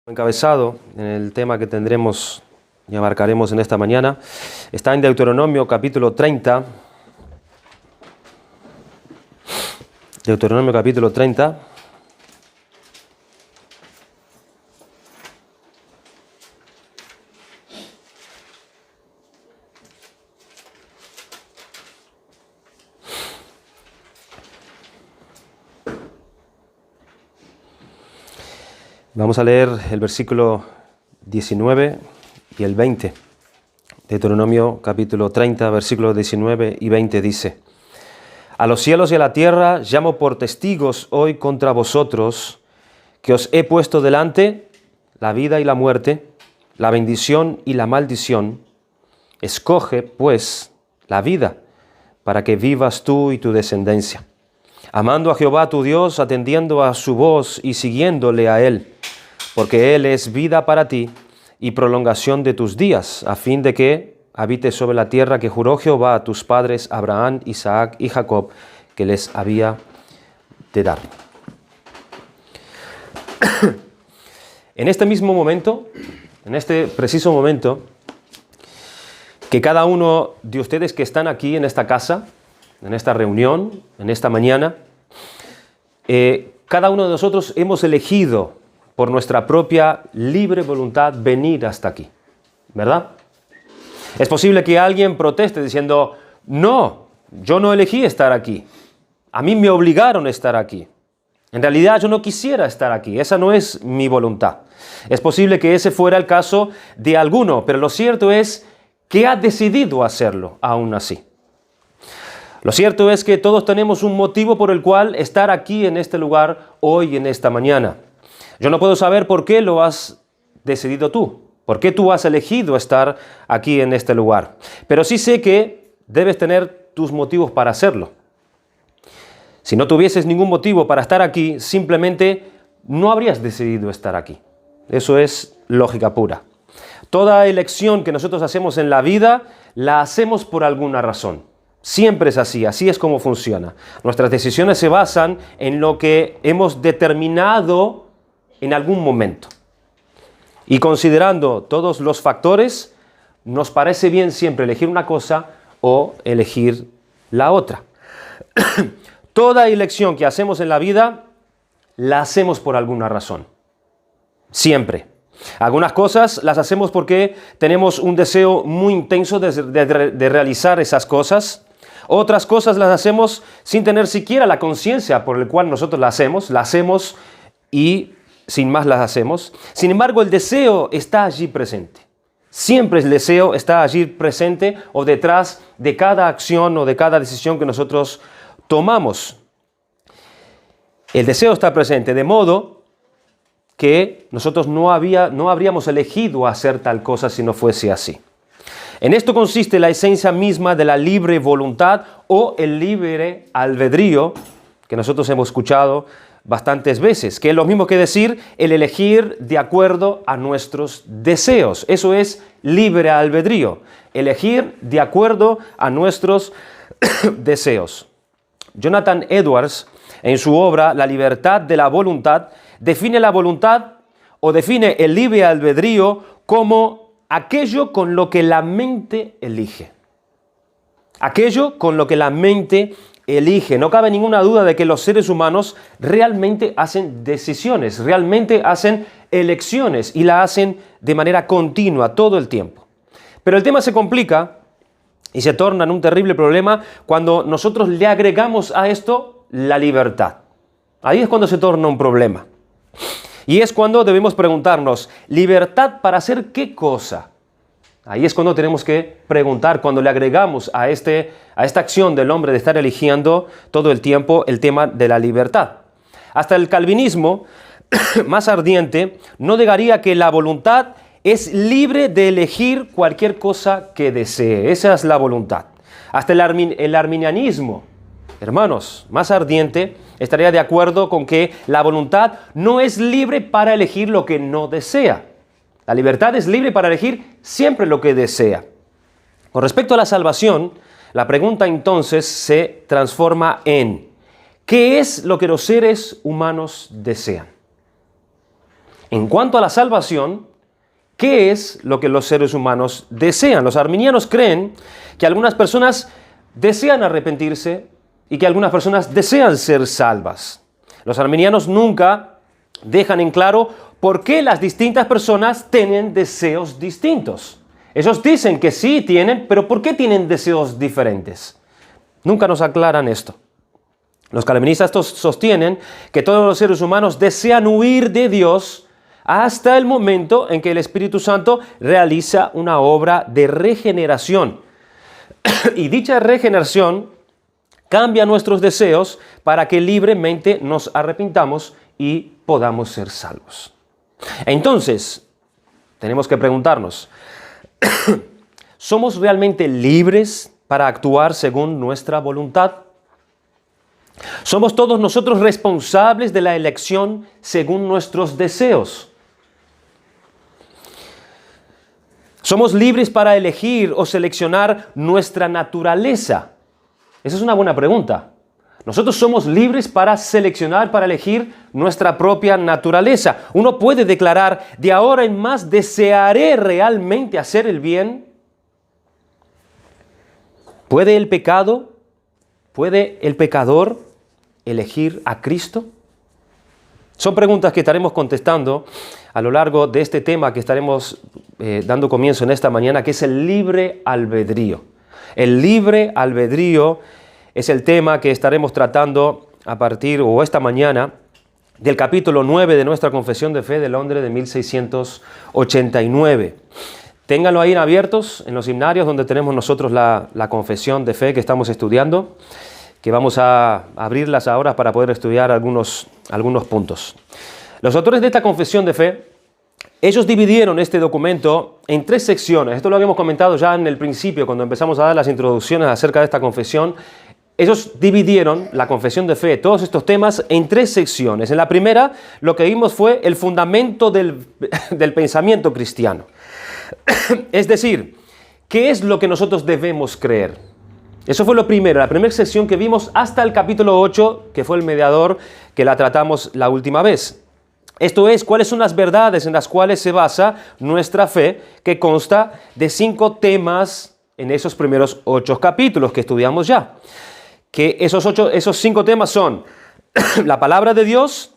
Encabezado en el tema que tendremos y abarcaremos en esta mañana está en Deuteronomio capítulo 30. Deuteronomio capítulo 30. Vamos a leer el versículo 19 y el 20. Deuteronomio capítulo 30, versículos 19 y 20 dice: A los cielos y a la tierra llamo por testigos hoy contra vosotros, que os he puesto delante la vida y la muerte, la bendición y la maldición. Escoge, pues, la vida, para que vivas tú y tu descendencia, amando a Jehová tu Dios, atendiendo a su voz y siguiéndole a Él, porque Él es vida para ti y prolongación de tus días, a fin de que habites sobre la tierra que juró Jehová a tus padres Abraham, Isaac y Jacob, que les había de dar. En este mismo momento, en este preciso momento, que cada uno de ustedes que están aquí en esta casa, en esta reunión, en esta mañana, cada uno de nosotros hemos elegido por nuestra propia libre voluntad venir hasta aquí, ¿verdad? Es posible que alguien proteste diciendo: no, yo no elegí estar aquí, a mí me obligaron a estar aquí. En realidad yo no quisiera estar aquí, esa no es mi voluntad. Es posible que ese fuera el caso de alguno, pero lo cierto es que ha decidido hacerlo aún así. Lo cierto es que todos tenemos un motivo por el cual estar aquí en este lugar hoy, en esta mañana. Yo no puedo saber por qué lo has decidido tú, por qué tú has elegido estar aquí en este lugar. Pero sí sé que debes tener tus motivos para hacerlo. Si no tuvieses ningún motivo para estar aquí, simplemente no habrías decidido estar aquí. Eso es lógica pura. Toda elección que nosotros hacemos en la vida, la hacemos por alguna razón. Siempre es así es como funciona. Nuestras decisiones se basan en lo que hemos determinado en algún momento. Y considerando todos los factores, nos parece bien siempre elegir una cosa o elegir la otra. Toda elección que hacemos en la vida, la hacemos por alguna razón. Siempre. Algunas cosas las hacemos porque tenemos un deseo muy intenso de realizar esas cosas. Otras cosas las hacemos sin tener siquiera la conciencia por la cual nosotros las hacemos y sin más las hacemos. Sin embargo, el deseo está allí presente. Siempre el deseo está allí presente o detrás de cada acción o de cada decisión que nosotros tomamos. El deseo está presente, de modo que nosotros no habríamos elegido hacer tal cosa si no fuese así. En esto consiste la esencia misma de la libre voluntad o el libre albedrío, que nosotros hemos escuchado bastantes veces, que es lo mismo que decir el elegir de acuerdo a nuestros deseos. Eso es libre albedrío, elegir de acuerdo a nuestros deseos. Jonathan Edwards, en su obra La libertad de la voluntad, define la voluntad o define el libre albedrío como aquello con lo que la mente elige. Aquello con lo que la mente elige. No cabe ninguna duda de que los seres humanos realmente hacen decisiones, realmente hacen elecciones y la hacen de manera continua todo el tiempo. Pero el tema se complica y se torna en un terrible problema cuando nosotros le agregamos a esto la libertad. Ahí es cuando se torna un problema. Y es cuando debemos preguntarnos: ¿libertad para hacer qué cosa? Ahí es cuando tenemos que preguntar, cuando le agregamos a esta acción del hombre de estar eligiendo todo el tiempo el tema de la libertad. Hasta el calvinismo más ardiente no negaría que la voluntad es libre de elegir cualquier cosa que desee. Esa es la voluntad. Hasta el arminianismo, hermanos, más ardiente, estaría de acuerdo con que la voluntad no es libre para elegir lo que no desea. La libertad es libre para elegir siempre lo que desea. Con respecto a la salvación, la pregunta entonces se transforma en: ¿qué es lo que los seres humanos desean? En cuanto a la salvación, ¿qué es lo que los seres humanos desean? Los arminianos creen que algunas personas desean arrepentirse y que algunas personas desean ser salvas. Los arminianos nunca dejan en claro por qué las distintas personas tienen deseos distintos. Ellos dicen que sí tienen, pero ¿por qué tienen deseos diferentes? Nunca nos aclaran esto. Los calvinistas sostienen que todos los seres humanos desean huir de Dios hasta el momento en que el Espíritu Santo realiza una obra de regeneración. Y dicha regeneración cambia nuestros deseos para que libremente nos arrepintamos y podamos ser salvos. Entonces, tenemos que preguntarnos, ¿somos realmente libres para actuar según nuestra voluntad? ¿Somos todos nosotros responsables de la elección según nuestros deseos? ¿Somos libres para elegir o seleccionar nuestra naturaleza? Esa es una buena pregunta. Nosotros somos libres para seleccionar, para elegir nuestra propia naturaleza. Uno puede declarar, de ahora en más desearé realmente hacer el bien. ¿Puede el pecador elegir a Cristo? Son preguntas que estaremos contestando a lo largo de este tema que estaremos dando comienzo en esta mañana, que es el libre albedrío. El libre albedrío es el tema que estaremos tratando a partir, o esta mañana, del capítulo 9 de nuestra Confesión de Fe de Londres de 1689. Ténganlo ahí abiertos en los himnarios donde tenemos nosotros la Confesión de Fe que estamos estudiando, que vamos a abrirlas ahora para poder estudiar algunos puntos. Los autores de esta Confesión de Fe, ellos dividieron este documento en 3 secciones. Esto lo habíamos comentado ya en el principio, cuando empezamos a dar las introducciones acerca de esta confesión. Ellos dividieron la confesión de fe, todos estos temas, en 3 secciones. En la primera, lo que vimos fue el fundamento del pensamiento cristiano. Es decir, ¿qué es lo que nosotros debemos creer? Eso fue lo primero, la primera sección que vimos hasta el capítulo 8, que fue el mediador que la tratamos la última vez. Esto es, cuáles son las verdades en las cuales se basa nuestra fe, que consta de 5 temas en esos primeros 8 capítulos que estudiamos ya. Que esos 5 temas son la palabra de Dios,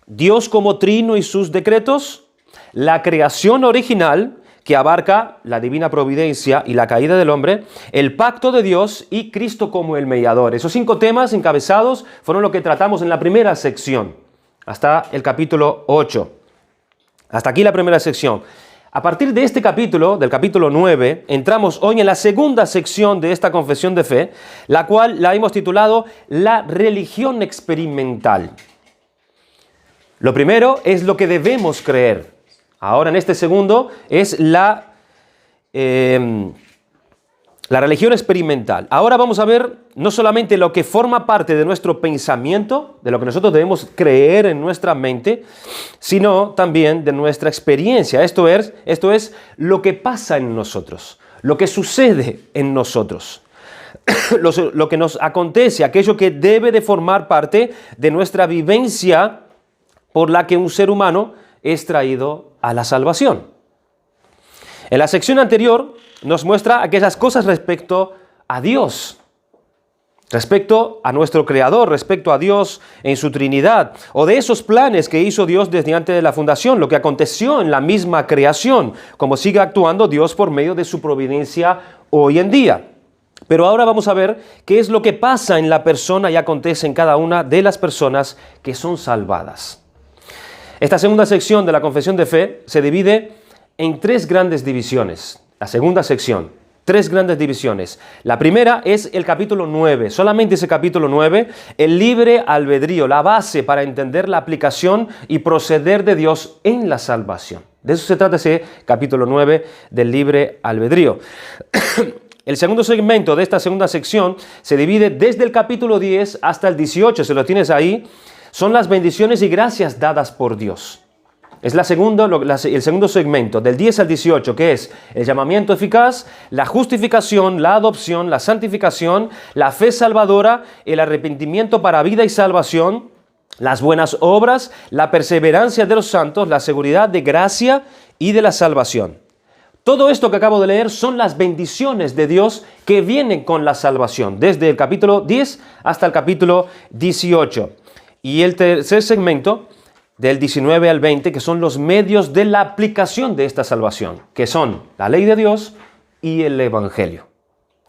Dios como trino y sus decretos, la creación original, que abarca la divina providencia y la caída del hombre, el pacto de Dios y Cristo como el mediador. Esos 5 temas encabezados fueron lo que tratamos en la primera sección, hasta el capítulo 8. Hasta aquí la primera sección. A partir de este capítulo, del capítulo 9, entramos hoy en la segunda sección de esta confesión de fe, la cual la hemos titulado La religión experimental. Lo primero es lo que debemos creer. Ahora en este segundo es la religión experimental. Ahora vamos a ver no solamente lo que forma parte de nuestro pensamiento, de lo que nosotros debemos creer en nuestra mente, sino también de nuestra experiencia. Esto es lo que pasa en nosotros, lo que sucede en nosotros, lo que nos acontece, aquello que debe de formar parte de nuestra vivencia por la que un ser humano es traído a la salvación. En la sección anterior nos muestra aquellas cosas respecto a Dios, respecto a nuestro Creador, respecto a Dios en su Trinidad, o de esos planes que hizo Dios desde antes de la fundación, lo que aconteció en la misma creación, como sigue actuando Dios por medio de su providencia hoy en día. Pero ahora vamos a ver qué es lo que pasa en la persona y acontece en cada una de las personas que son salvadas. Esta segunda sección de la confesión de fe se divide en 3 grandes divisiones. La segunda sección, 3 grandes divisiones. La primera es el capítulo 9, solamente ese capítulo 9, el libre albedrío, la base para entender la aplicación y proceder de Dios en la salvación. De eso se trata ese capítulo 9 del libre albedrío. El segundo segmento de esta segunda sección se divide desde el capítulo 10 hasta el 18, se lo tienes ahí. Son las bendiciones y gracias dadas por Dios. Es el segundo segmento, del 10 al 18, que es el llamamiento eficaz, la justificación, la adopción, la santificación, la fe salvadora, el arrepentimiento para vida y salvación, las buenas obras, la perseverancia de los santos, la seguridad de gracia y de la salvación. Todo esto que acabo de leer son las bendiciones de Dios que vienen con la salvación, desde el capítulo 10 hasta el capítulo 18. Y el tercer segmento, del 19 al 20, que son los medios de la aplicación de esta salvación, que son la ley de Dios y el Evangelio.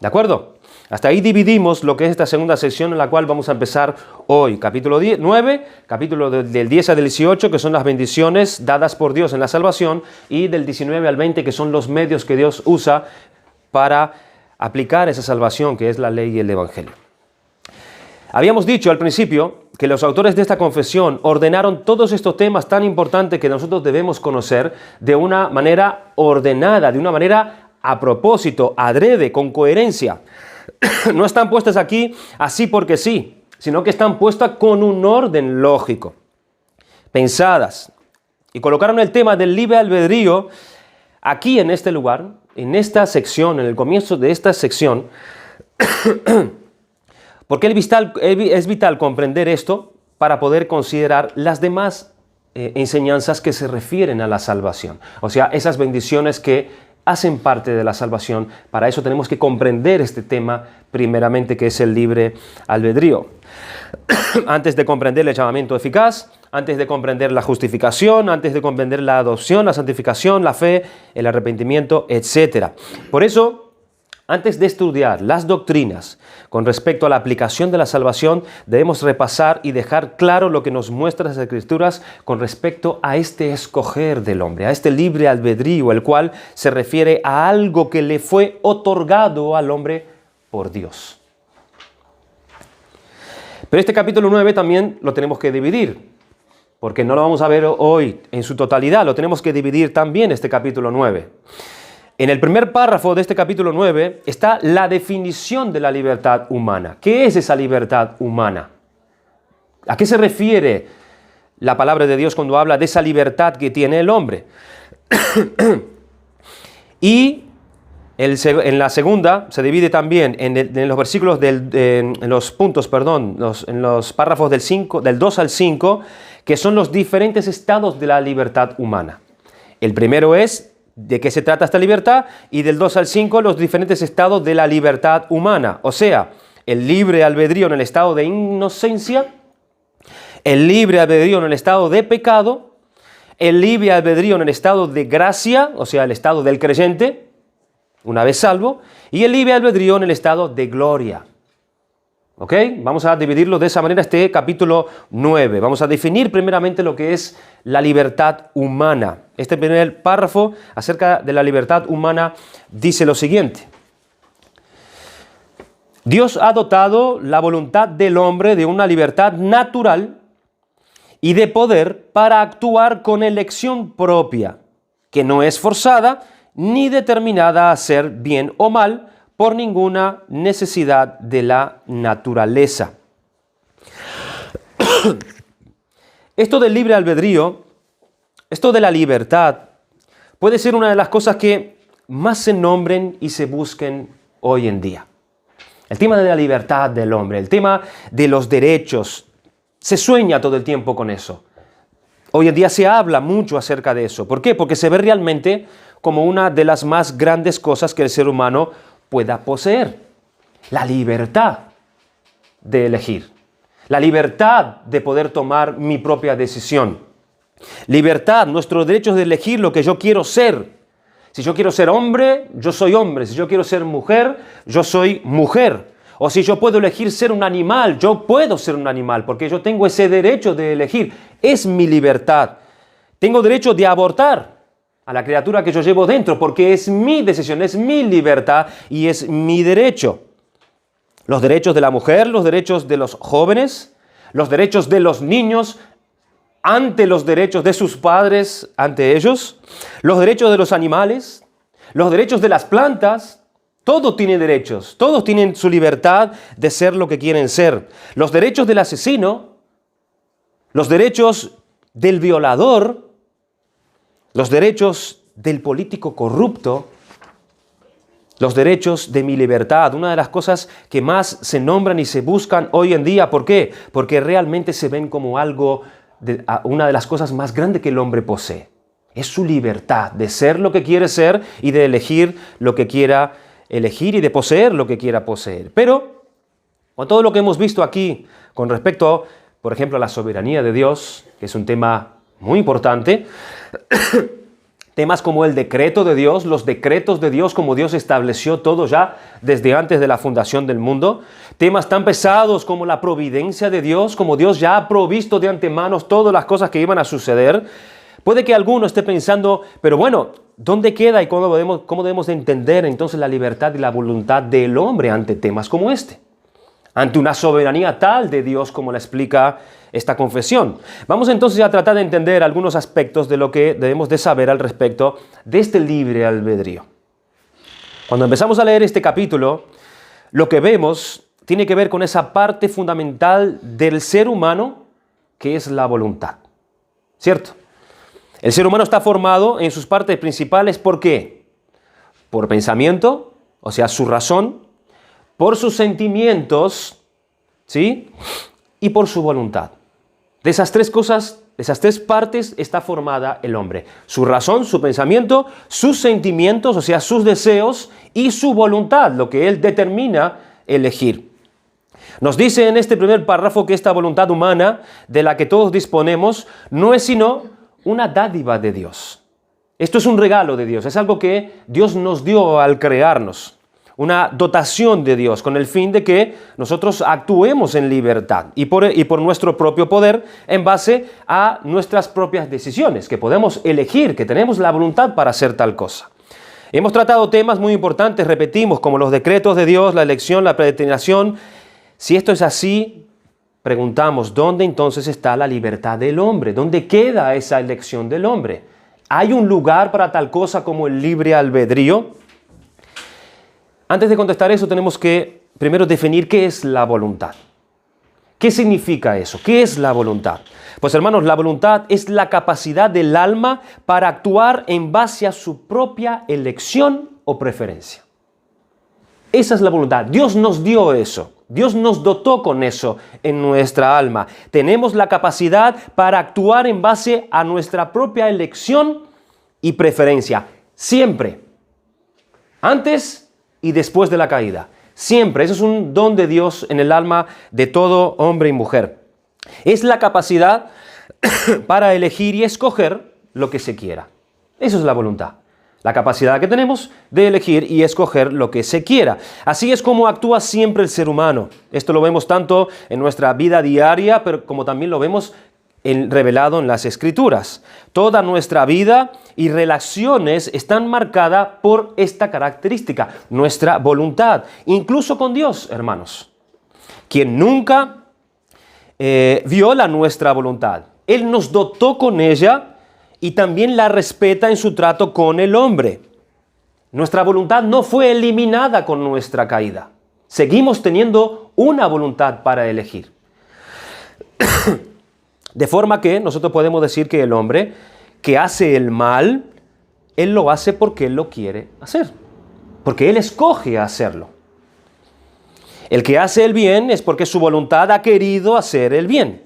¿De acuerdo? Hasta ahí dividimos lo que es esta segunda sección en la cual vamos a empezar hoy. Capítulo 9, capítulo del 10 al 18, que son las bendiciones dadas por Dios en la salvación, y del 19 al 20, que son los medios que Dios usa para aplicar esa salvación, que es la ley y el Evangelio. Habíamos dicho al principio que los autores de esta confesión ordenaron todos estos temas tan importantes que nosotros debemos conocer de una manera ordenada, de una manera a propósito, adrede, con coherencia. No están puestas aquí así porque sí, sino que están puestas con un orden lógico, pensadas. Y colocaron el tema del libre albedrío aquí en este lugar, en esta sección, en el comienzo de esta sección, porque es vital comprender esto para poder considerar las demás enseñanzas que se refieren a la salvación. O sea, esas bendiciones que hacen parte de la salvación. Para eso tenemos que comprender este tema primeramente, que es el libre albedrío. Antes de comprender el llamamiento eficaz, antes de comprender la justificación, antes de comprender la adopción, la santificación, la fe, el arrepentimiento, etc. Por eso, antes de estudiar las doctrinas con respecto a la aplicación de la salvación, debemos repasar y dejar claro lo que nos muestran las Escrituras con respecto a este escoger del hombre, a este libre albedrío, el cual se refiere a algo que le fue otorgado al hombre por Dios. Pero este capítulo 9 también lo tenemos que dividir, porque no lo vamos a ver hoy en su totalidad, lo tenemos que dividir también este capítulo 9. En el primer párrafo de este capítulo 9 está la definición de la libertad humana. ¿Qué es esa libertad humana? ¿A qué se refiere la palabra de Dios cuando habla de esa libertad que tiene el hombre? Y en la segunda se divide también en los versículos, en los párrafos del 2 al 5, que son los diferentes estados de la libertad humana. El primero es de qué se trata esta libertad, y del 2 al 5 los diferentes estados de la libertad humana, o sea, el libre albedrío en el estado de inocencia, el libre albedrío en el estado de pecado, el libre albedrío en el estado de gracia, o sea, el estado del creyente, una vez salvo, y el libre albedrío en el estado de gloria. ¿Ok? Vamos a dividirlo de esa manera este capítulo 9. Vamos a definir primeramente lo que es la libertad humana. Este primer párrafo acerca de la libertad humana dice lo siguiente. Dios ha dotado la voluntad del hombre de una libertad natural y de poder para actuar con elección propia, que no es forzada ni determinada a hacer bien o mal por ninguna necesidad de la naturaleza. Esto del libre albedrío, esto de la libertad, puede ser una de las cosas que más se nombren y se busquen hoy en día. El tema de la libertad del hombre, el tema de los derechos, se sueña todo el tiempo con eso. Hoy en día se habla mucho acerca de eso. ¿Por qué? Porque se ve realmente como una de las más grandes cosas que el ser humano pueda poseer. La libertad de elegir. La libertad de poder tomar mi propia decisión. Libertad, nuestro derecho de elegir lo que yo quiero ser. Si yo quiero ser hombre, yo soy hombre. Si yo quiero ser mujer, yo soy mujer. O si yo puedo elegir ser un animal, yo puedo ser un animal, porque yo tengo ese derecho de elegir. Es mi libertad. Tengo derecho de abortar a la criatura que yo llevo dentro, porque es mi decisión, es mi libertad y es mi derecho. Los derechos de la mujer, los derechos de los jóvenes, los derechos de los niños ante los derechos de sus padres ante ellos, los derechos de los animales, los derechos de las plantas. Todo tiene derechos, todos tienen su libertad de ser lo que quieren ser. Los derechos del asesino, los derechos del violador, los derechos del político corrupto, los derechos de mi libertad, una de las cosas que más se nombran y se buscan hoy en día. ¿Por qué? Porque realmente se ven como una de las cosas más grandes que el hombre posee. Es su libertad de ser lo que quiere ser y de elegir lo que quiera elegir y de poseer lo que quiera poseer. Pero con todo lo que hemos visto aquí con respecto, por ejemplo, a la soberanía de Dios, que es un tema muy importante, temas como el decreto de Dios, los decretos de Dios, como Dios estableció todo ya desde antes de la fundación del mundo. Temas tan pesados como la providencia de Dios, como Dios ya ha provisto de antemano todas las cosas que iban a suceder. Puede que alguno esté pensando, pero bueno, ¿dónde queda y cómo debemos de entender entonces la libertad y la voluntad del hombre ante temas como este? Ante una soberanía tal de Dios como la explica esta confesión. Vamos entonces a tratar de entender algunos aspectos de lo que debemos de saber al respecto de este libre albedrío. Cuando empezamos a leer este capítulo, lo que vemos tiene que ver con esa parte fundamental del ser humano que es la voluntad. ¿Cierto? El ser humano está formado en sus partes principales, ¿por qué? Por pensamiento, o sea, su razón, por sus sentimientos, ¿sí? Y por su voluntad. De esas tres cosas, de esas tres partes está formada el hombre. Su razón, su pensamiento, sus sentimientos, o sea, sus deseos y su voluntad, lo que él determina elegir. Nos dice en este primer párrafo que esta voluntad humana de la que todos disponemos no es sino una dádiva de Dios. Esto es un regalo de Dios, es algo que Dios nos dio al crearnos. Una dotación de Dios con el fin de que nosotros actuemos en libertad y por nuestro propio poder en base a nuestras propias decisiones, que podemos elegir, que tenemos la voluntad para hacer tal cosa. Hemos tratado temas muy importantes, repetimos, como los decretos de Dios, la elección, la predestinación. Si esto es así, preguntamos, ¿dónde entonces está la libertad del hombre? ¿Dónde queda esa elección del hombre? ¿Hay un lugar para tal cosa como el libre albedrío? Antes de contestar eso, tenemos que primero definir qué es la voluntad. ¿Qué significa eso? ¿Qué es la voluntad? Pues hermanos, la voluntad es la capacidad del alma para actuar en base a su propia elección o preferencia. Esa es la voluntad. Dios nos dio eso. Dios nos dotó con eso en nuestra alma. Tenemos la capacidad para actuar en base a nuestra propia elección y preferencia. Siempre. Antes y después de la caída. Siempre. Eso es un don de Dios en el alma de todo hombre y mujer. Es la capacidad para elegir y escoger lo que se quiera. Eso es la voluntad. La capacidad que tenemos de elegir y escoger lo que se quiera. Así es como actúa siempre el ser humano. Esto lo vemos tanto en nuestra vida diaria, pero como también lo vemos revelado en las Escrituras. Toda nuestra vida y relaciones están marcadas por esta característica, nuestra voluntad, incluso con Dios, hermanos, quien nunca viola nuestra voluntad. Él nos dotó con ella y también la respeta en su trato con el hombre. Nuestra voluntad no fue eliminada con nuestra caída. Seguimos teniendo una voluntad para elegir. De forma que nosotros podemos decir que el hombre que hace el mal, él lo hace porque él lo quiere hacer, porque él escoge hacerlo. El que hace el bien es porque su voluntad ha querido hacer el bien.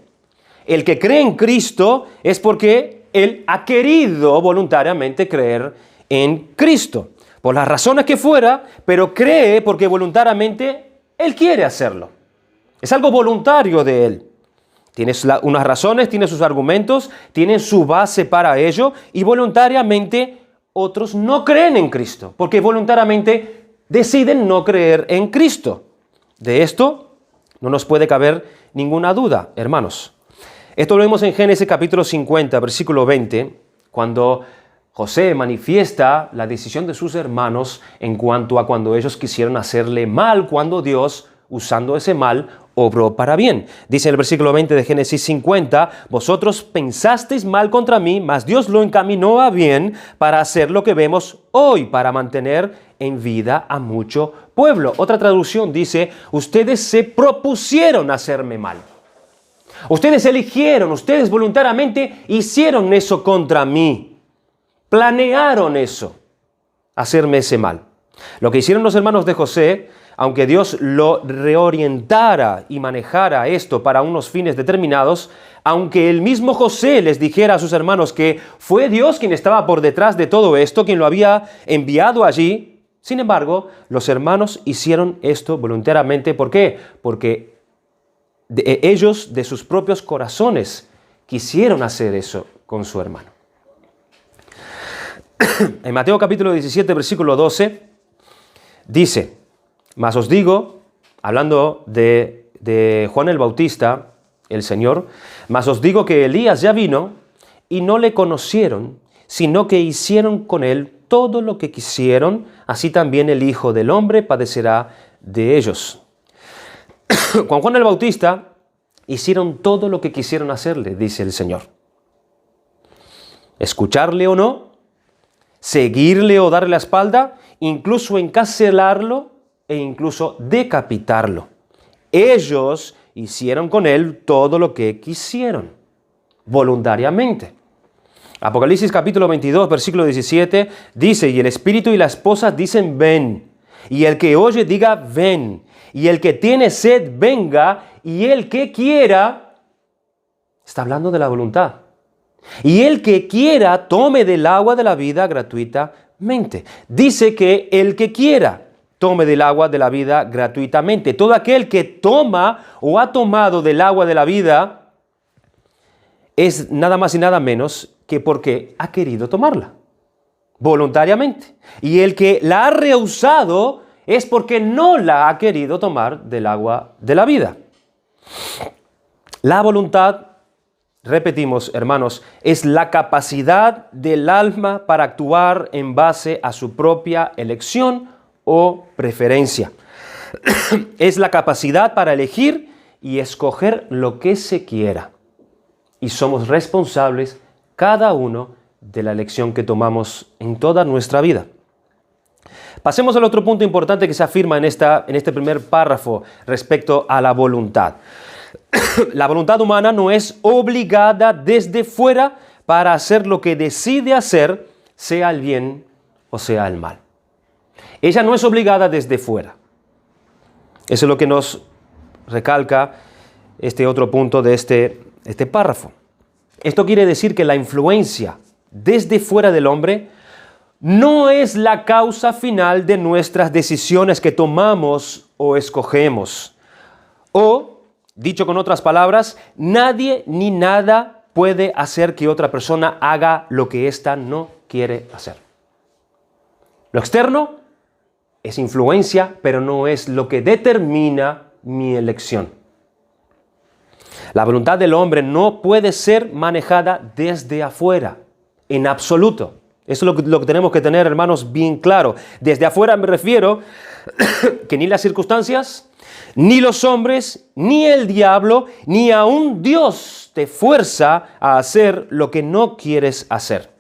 El que cree en Cristo es porque él ha querido voluntariamente creer en Cristo, por las razones que fuera, pero cree porque voluntariamente él quiere hacerlo. Es algo voluntario de él. Tiene unas razones, tiene sus argumentos, tiene su base para ello y voluntariamente otros no creen en Cristo, porque voluntariamente deciden no creer en Cristo. De esto no nos puede caber ninguna duda, hermanos. Esto lo vemos en Génesis capítulo 50, versículo 20, cuando José manifiesta la decisión de sus hermanos en cuanto a cuando ellos quisieron hacerle mal, cuando Dios, usando ese mal, obró para bien. Dice en el versículo 20 de Génesis 50, vosotros pensasteis mal contra mí, mas Dios lo encaminó a bien para hacer lo que vemos hoy, para mantener en vida a mucho pueblo. Otra traducción dice, ustedes se propusieron hacerme mal. Ustedes eligieron, ustedes voluntariamente hicieron eso contra mí. Planearon eso, hacerme ese mal. Lo que hicieron los hermanos de José, aunque Dios lo reorientara y manejara esto para unos fines determinados, aunque el mismo José les dijera a sus hermanos que fue Dios quien estaba por detrás de todo esto, quien lo había enviado allí, sin embargo, los hermanos hicieron esto voluntariamente. ¿Por qué? Porque ellos de sus propios corazones quisieron hacer eso con su hermano. En Mateo capítulo 17, versículo 12, dice: mas os digo, hablando de Juan el Bautista, el Señor, mas os digo que Elías ya vino y no le conocieron, sino que hicieron con él todo lo que quisieron, así también el Hijo del Hombre padecerá de ellos. Con Juan el Bautista hicieron todo lo que quisieron hacerle, dice el Señor. Escucharle o no, seguirle o darle la espalda, incluso encarcelarlo e incluso decapitarlo. Ellos hicieron con él todo lo que quisieron, voluntariamente. Apocalipsis capítulo 22, versículo 17, dice: y el espíritu y la esposa dicen ven, y el que oye diga ven, y el que tiene sed venga, y el que quiera, está hablando de la voluntad, y el que quiera tome del agua de la vida gratuitamente. Dice que el que quiera tome del agua de la vida gratuitamente. Todo aquel que toma o ha tomado del agua de la vida es nada más y nada menos que porque ha querido tomarla voluntariamente. Y el que la ha rehusado es porque no la ha querido tomar del agua de la vida. La voluntad, repetimos, hermanos, es la capacidad del alma para actuar en base a su propia elección o preferencia. Es la capacidad para elegir y escoger lo que se quiera. Y somos responsables cada uno de la elección que tomamos en toda nuestra vida. Pasemos al otro punto importante que se afirma en este primer párrafo respecto a la voluntad. La voluntad humana no es obligada desde fuera para hacer lo que decide hacer, sea el bien o sea el mal. Ella no es obligada desde fuera. Eso es lo que nos recalca este otro punto de este párrafo. Esto quiere decir que la influencia desde fuera del hombre no es la causa final de nuestras decisiones que tomamos o escogemos. O, dicho con otras palabras, nadie ni nada puede hacer que otra persona haga lo que ésta no quiere hacer. Lo externo es influencia, pero no es lo que determina mi elección. La voluntad del hombre no puede ser manejada desde afuera, en absoluto. Eso es lo que tenemos que tener, hermanos, bien claro. Desde afuera me refiero que ni las circunstancias, ni los hombres, ni el diablo, ni aún Dios te fuerza a hacer lo que no quieres hacer.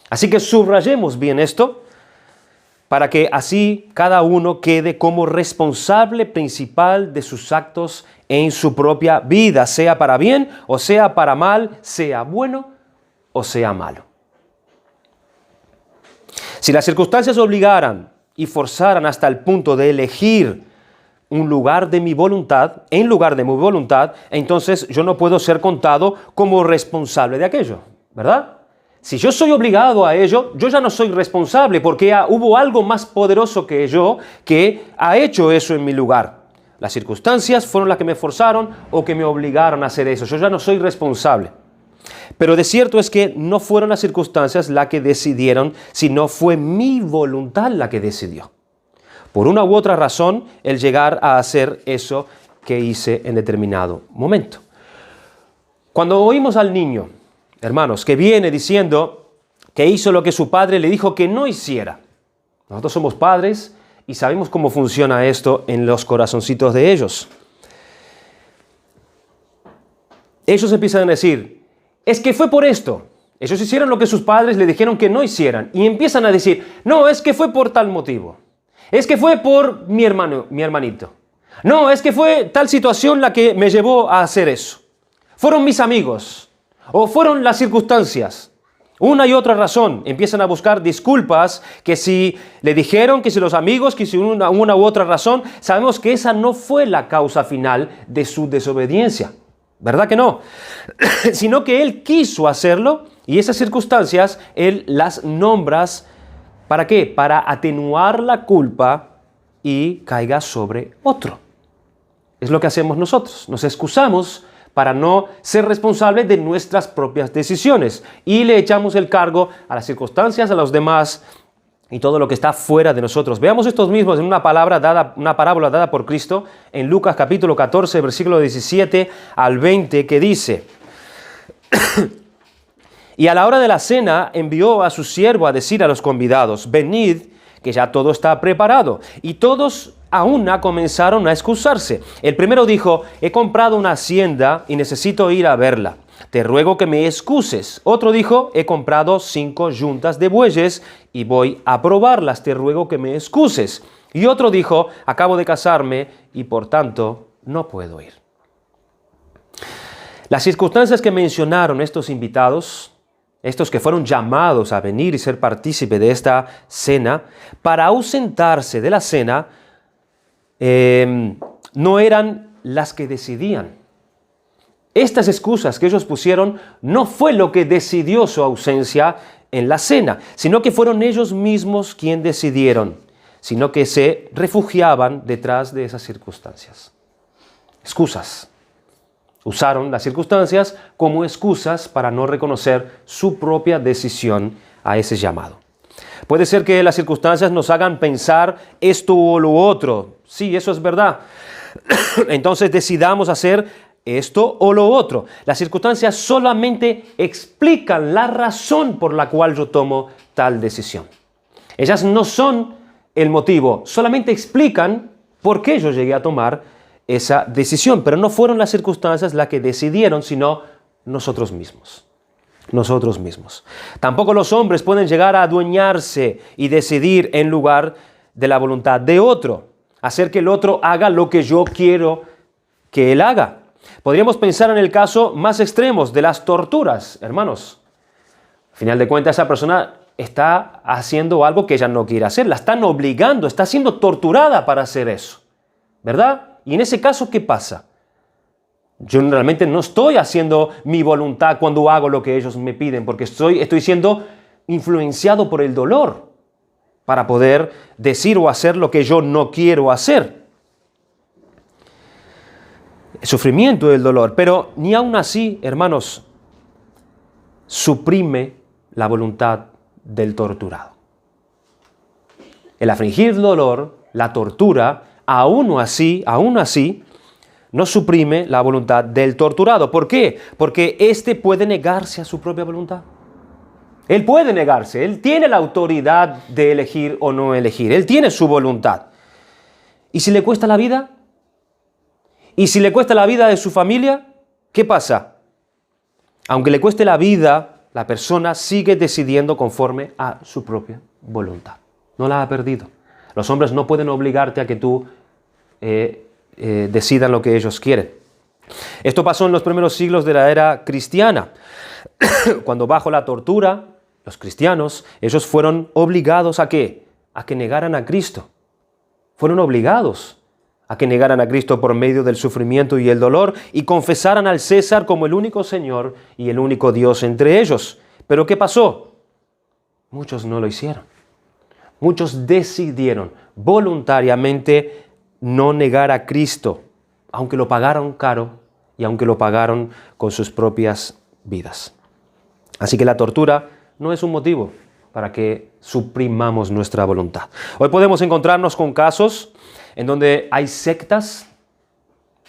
Así que subrayemos bien esto, para que así cada uno quede como responsable principal de sus actos en su propia vida, sea para bien o sea para mal, sea bueno o sea malo. Si las circunstancias obligaran y forzaran hasta el punto de elegir un lugar de mi voluntad, en lugar de mi voluntad, entonces yo no puedo ser contado como responsable de aquello, ¿verdad? Si yo soy obligado a ello, yo ya no soy responsable porque hubo algo más poderoso que yo que ha hecho eso en mi lugar. Las circunstancias fueron las que me forzaron o que me obligaron a hacer eso. Yo ya no soy responsable. Pero de cierto es que no fueron las circunstancias las que decidieron, sino fue mi voluntad la que decidió. Por una u otra razón, el llegar a hacer eso que hice en determinado momento. Cuando oímos al niño, hermanos, que viene diciendo que hizo lo que su padre le dijo que no hiciera. Nosotros somos padres y sabemos cómo funciona esto en los corazoncitos de ellos. Ellos empiezan a decir, es que fue por esto. Ellos hicieron lo que sus padres le dijeron que no hicieran. Y empiezan a decir, no, es que fue por tal motivo. Es que fue por mi hermanito. No, es que fue tal situación la que me llevó a hacer eso. Fueron mis amigos. O fueron las circunstancias. Una y otra razón. Empiezan a buscar disculpas, que si le dijeron, que si los amigos, que si una u otra razón. Sabemos que esa no fue la causa final de su desobediencia. ¿Verdad que no? Sino que él quiso hacerlo y esas circunstancias él las nombras. ¿Para qué? Para atenuar la culpa y caiga sobre otro. Es lo que hacemos nosotros. Nos excusamos para no ser responsables de nuestras propias decisiones y le echamos el cargo a las circunstancias, a los demás y todo lo que está fuera de nosotros. Veamos estos mismos en una parábola dada por Cristo en Lucas capítulo 14, versículo 17 al 20, que dice: Y a la hora de la cena envió a su siervo a decir a los convidados: venid, que ya todo está preparado. Y todos a una comenzaron a excusarse. El primero dijo: he comprado una hacienda y necesito ir a verla. Te ruego que me excuses. Otro dijo: he comprado 5 yuntas de bueyes y voy a probarlas. Te ruego que me excuses. Y otro dijo: acabo de casarme y por tanto no puedo ir. Las circunstancias que mencionaron estos invitados, estos que fueron llamados a venir y ser partícipe de esta cena, para ausentarse de la cena, no eran las que decidían. Estas excusas que ellos pusieron no fue lo que decidió su ausencia en la cena, sino que fueron ellos mismos quienes decidieron, sino que se refugiaban detrás de esas circunstancias. Excusas. Usaron las circunstancias como excusas para no reconocer su propia decisión a ese llamado. Puede ser que las circunstancias nos hagan pensar esto o lo otro. Sí, eso es verdad. Entonces decidamos hacer esto o lo otro. Las circunstancias solamente explican la razón por la cual yo tomo tal decisión. Ellas no son el motivo, solamente explican por qué yo llegué a tomar esa decisión, pero no fueron las circunstancias las que decidieron, sino nosotros mismos. Nosotros mismos. Tampoco los hombres pueden llegar a adueñarse y decidir en lugar de la voluntad de otro, hacer que el otro haga lo que yo quiero que él haga. Podríamos pensar en el caso más extremo de las torturas, hermanos. Al final de cuentas, esa persona está haciendo algo que ella no quiere hacer, la están obligando, está siendo torturada para hacer eso, ¿verdad? Y en ese caso, ¿qué pasa? Yo realmente no estoy haciendo mi voluntad cuando hago lo que ellos me piden, porque estoy siendo influenciado por el dolor para poder decir o hacer lo que yo no quiero hacer. El sufrimiento del dolor, pero ni aún así, hermanos, suprime la voluntad del torturado. El afligir dolor, la tortura, aún así, no suprime la voluntad del torturado. ¿Por qué? Porque éste puede negarse a su propia voluntad. Él puede negarse, él tiene la autoridad de elegir o no elegir, él tiene su voluntad. ¿Y si le cuesta la vida? ¿Y si le cuesta la vida de su familia? ¿Qué pasa? Aunque le cueste la vida, la persona sigue decidiendo conforme a su propia voluntad. No la ha perdido. Los hombres no pueden obligarte a que tú decidan lo que ellos quieren. Esto pasó en los primeros siglos de la era cristiana, cuando bajo la tortura, los cristianos, ellos fueron obligados ¿a qué? A que negaran a Cristo. Fueron obligados a que negaran a Cristo por medio del sufrimiento y el dolor y confesaran al César como el único Señor y el único Dios entre ellos. ¿Pero qué pasó? Muchos no lo hicieron. Muchos decidieron voluntariamente no negar a Cristo, aunque lo pagaron caro y aunque lo pagaron con sus propias vidas. Así que la tortura no es un motivo para que suprimamos nuestra voluntad. Hoy podemos encontrarnos con casos en donde hay sectas,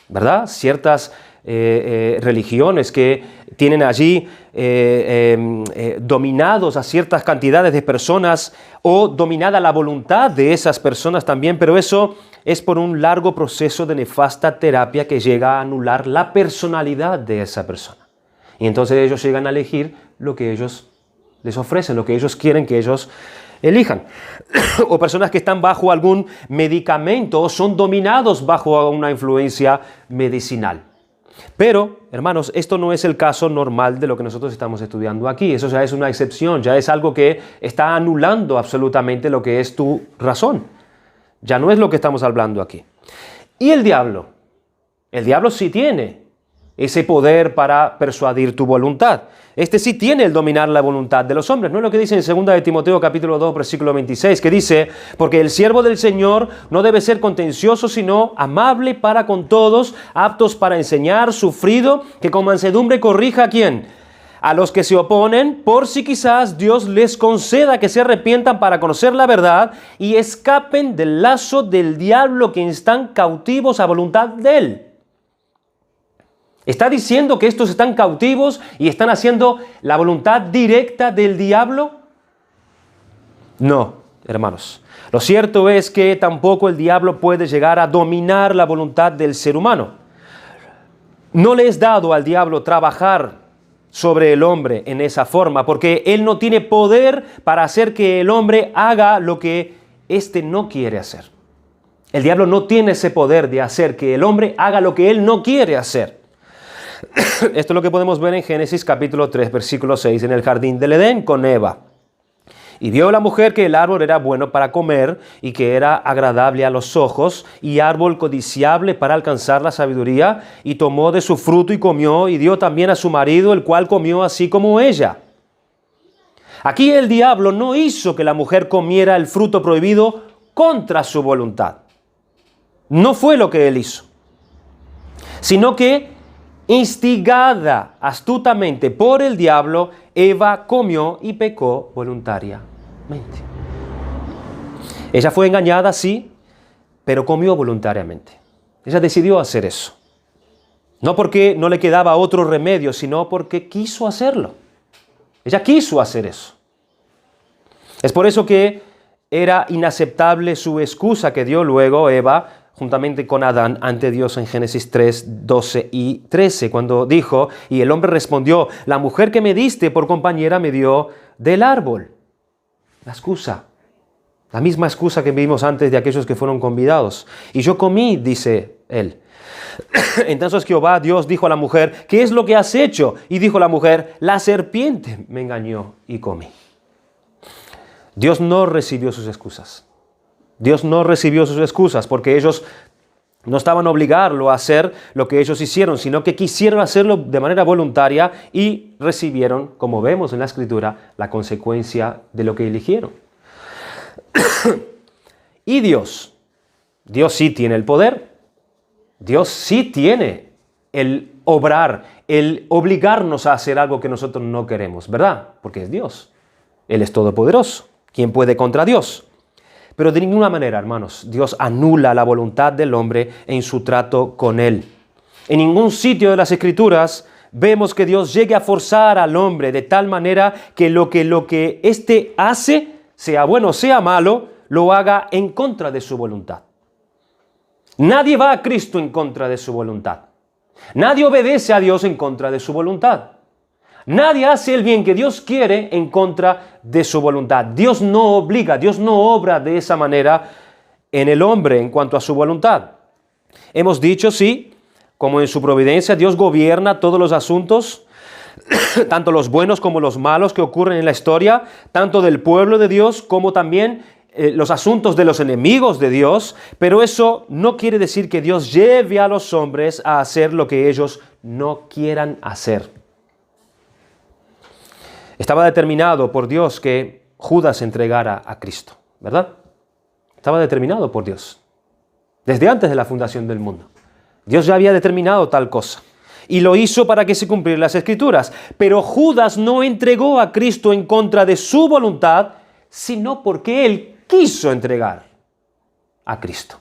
¿verdad? Ciertas religiones que tienen allí dominados a ciertas cantidades de personas o dominada la voluntad de esas personas también, pero eso es por un largo proceso de nefasta terapia que llega a anular la personalidad de esa persona. Y entonces ellos llegan a elegir lo que ellos les ofrecen, lo que ellos quieren que ellos elijan. O personas que están bajo algún medicamento o son dominados bajo una influencia medicinal. Pero, hermanos, esto no es el caso normal de lo que nosotros estamos estudiando aquí. Eso ya es una excepción, ya es algo que está anulando absolutamente lo que es tu razón. Ya no es lo que estamos hablando aquí. ¿Y el diablo? El diablo sí tiene ese poder para persuadir tu voluntad. Este sí tiene el dominar la voluntad de los hombres. ¿No es lo que dice en 2 de Timoteo capítulo 2, versículo 26? Que dice, porque el siervo del Señor no debe ser contencioso, sino amable para con todos, aptos para enseñar, sufrido, que con mansedumbre corrija ¿a quién? A los que se oponen, por si quizás Dios les conceda que se arrepientan para conocer la verdad y escapen del lazo del diablo, que están cautivos a voluntad de él. ¿Está diciendo que estos están cautivos y están haciendo la voluntad directa del diablo? No, hermanos. Lo cierto es que tampoco el diablo puede llegar a dominar la voluntad del ser humano. No le es dado al diablo trabajar sobre el hombre en esa forma, porque él no tiene poder para hacer que el hombre haga lo que éste no quiere hacer. El diablo no tiene ese poder de hacer que el hombre haga lo que él no quiere hacer. Esto es lo que podemos ver en Génesis capítulo 3, versículo 6, en el jardín del Edén con Eva. Y vio la mujer que el árbol era bueno para comer y que era agradable a los ojos y árbol codiciable para alcanzar la sabiduría, y tomó de su fruto y comió, y dio también a su marido, el cual comió así como ella. Aquí el diablo no hizo que la mujer comiera el fruto prohibido contra su voluntad. No fue lo que él hizo, sino que instigada astutamente por el diablo, Eva comió y pecó voluntariamente. Ella fue engañada, sí, pero comió voluntariamente. Ella decidió hacer eso. No porque no le quedaba otro remedio, sino porque quiso hacerlo. Ella quiso hacer eso. Es por eso que era inaceptable su excusa que dio luego Eva juntamente con Adán ante Dios en Génesis 3, 12 y 13, cuando dijo, y el hombre respondió, la mujer que me diste por compañera me dio del árbol. La excusa, la misma excusa que vimos antes de aquellos que fueron convidados. Y yo comí, dice él. Entonces Jehová, Dios, dijo a la mujer, ¿qué es lo que has hecho? Y dijo la mujer, la serpiente me engañó y comí. Dios no recibió sus excusas. Dios no recibió sus excusas porque ellos no estaban obligados a hacer lo que ellos hicieron, sino que quisieron hacerlo de manera voluntaria y recibieron, como vemos en la Escritura, la consecuencia de lo que eligieron. Y Dios sí tiene el poder, Dios sí tiene el obrar, el obligarnos a hacer algo que nosotros no queremos, ¿verdad? Porque es Dios, Él es todopoderoso. ¿Quién puede contra Dios? Pero de ninguna manera, hermanos, Dios anula la voluntad del hombre en su trato con él. En ningún sitio de las Escrituras vemos que Dios llegue a forzar al hombre de tal manera que lo que éste hace, sea bueno o sea malo, lo haga en contra de su voluntad. Nadie va a Cristo en contra de su voluntad. Nadie obedece a Dios en contra de su voluntad. Nadie hace el bien que Dios quiere en contra de su voluntad. Dios no obliga, Dios no obra de esa manera en el hombre en cuanto a su voluntad. Hemos dicho, sí, como en su providencia, Dios gobierna todos los asuntos, tanto los buenos como los malos que ocurren en la historia, tanto del pueblo de Dios como también los asuntos de los enemigos de Dios, pero eso no quiere decir que Dios lleve a los hombres a hacer lo que ellos no quieran hacer. Estaba determinado por Dios que Judas entregara a Cristo, ¿verdad? Estaba determinado por Dios. Desde antes de la fundación del mundo. Dios ya había determinado tal cosa. Y lo hizo para que se cumplieran las Escrituras. Pero Judas no entregó a Cristo en contra de su voluntad, sino porque él quiso entregar a Cristo.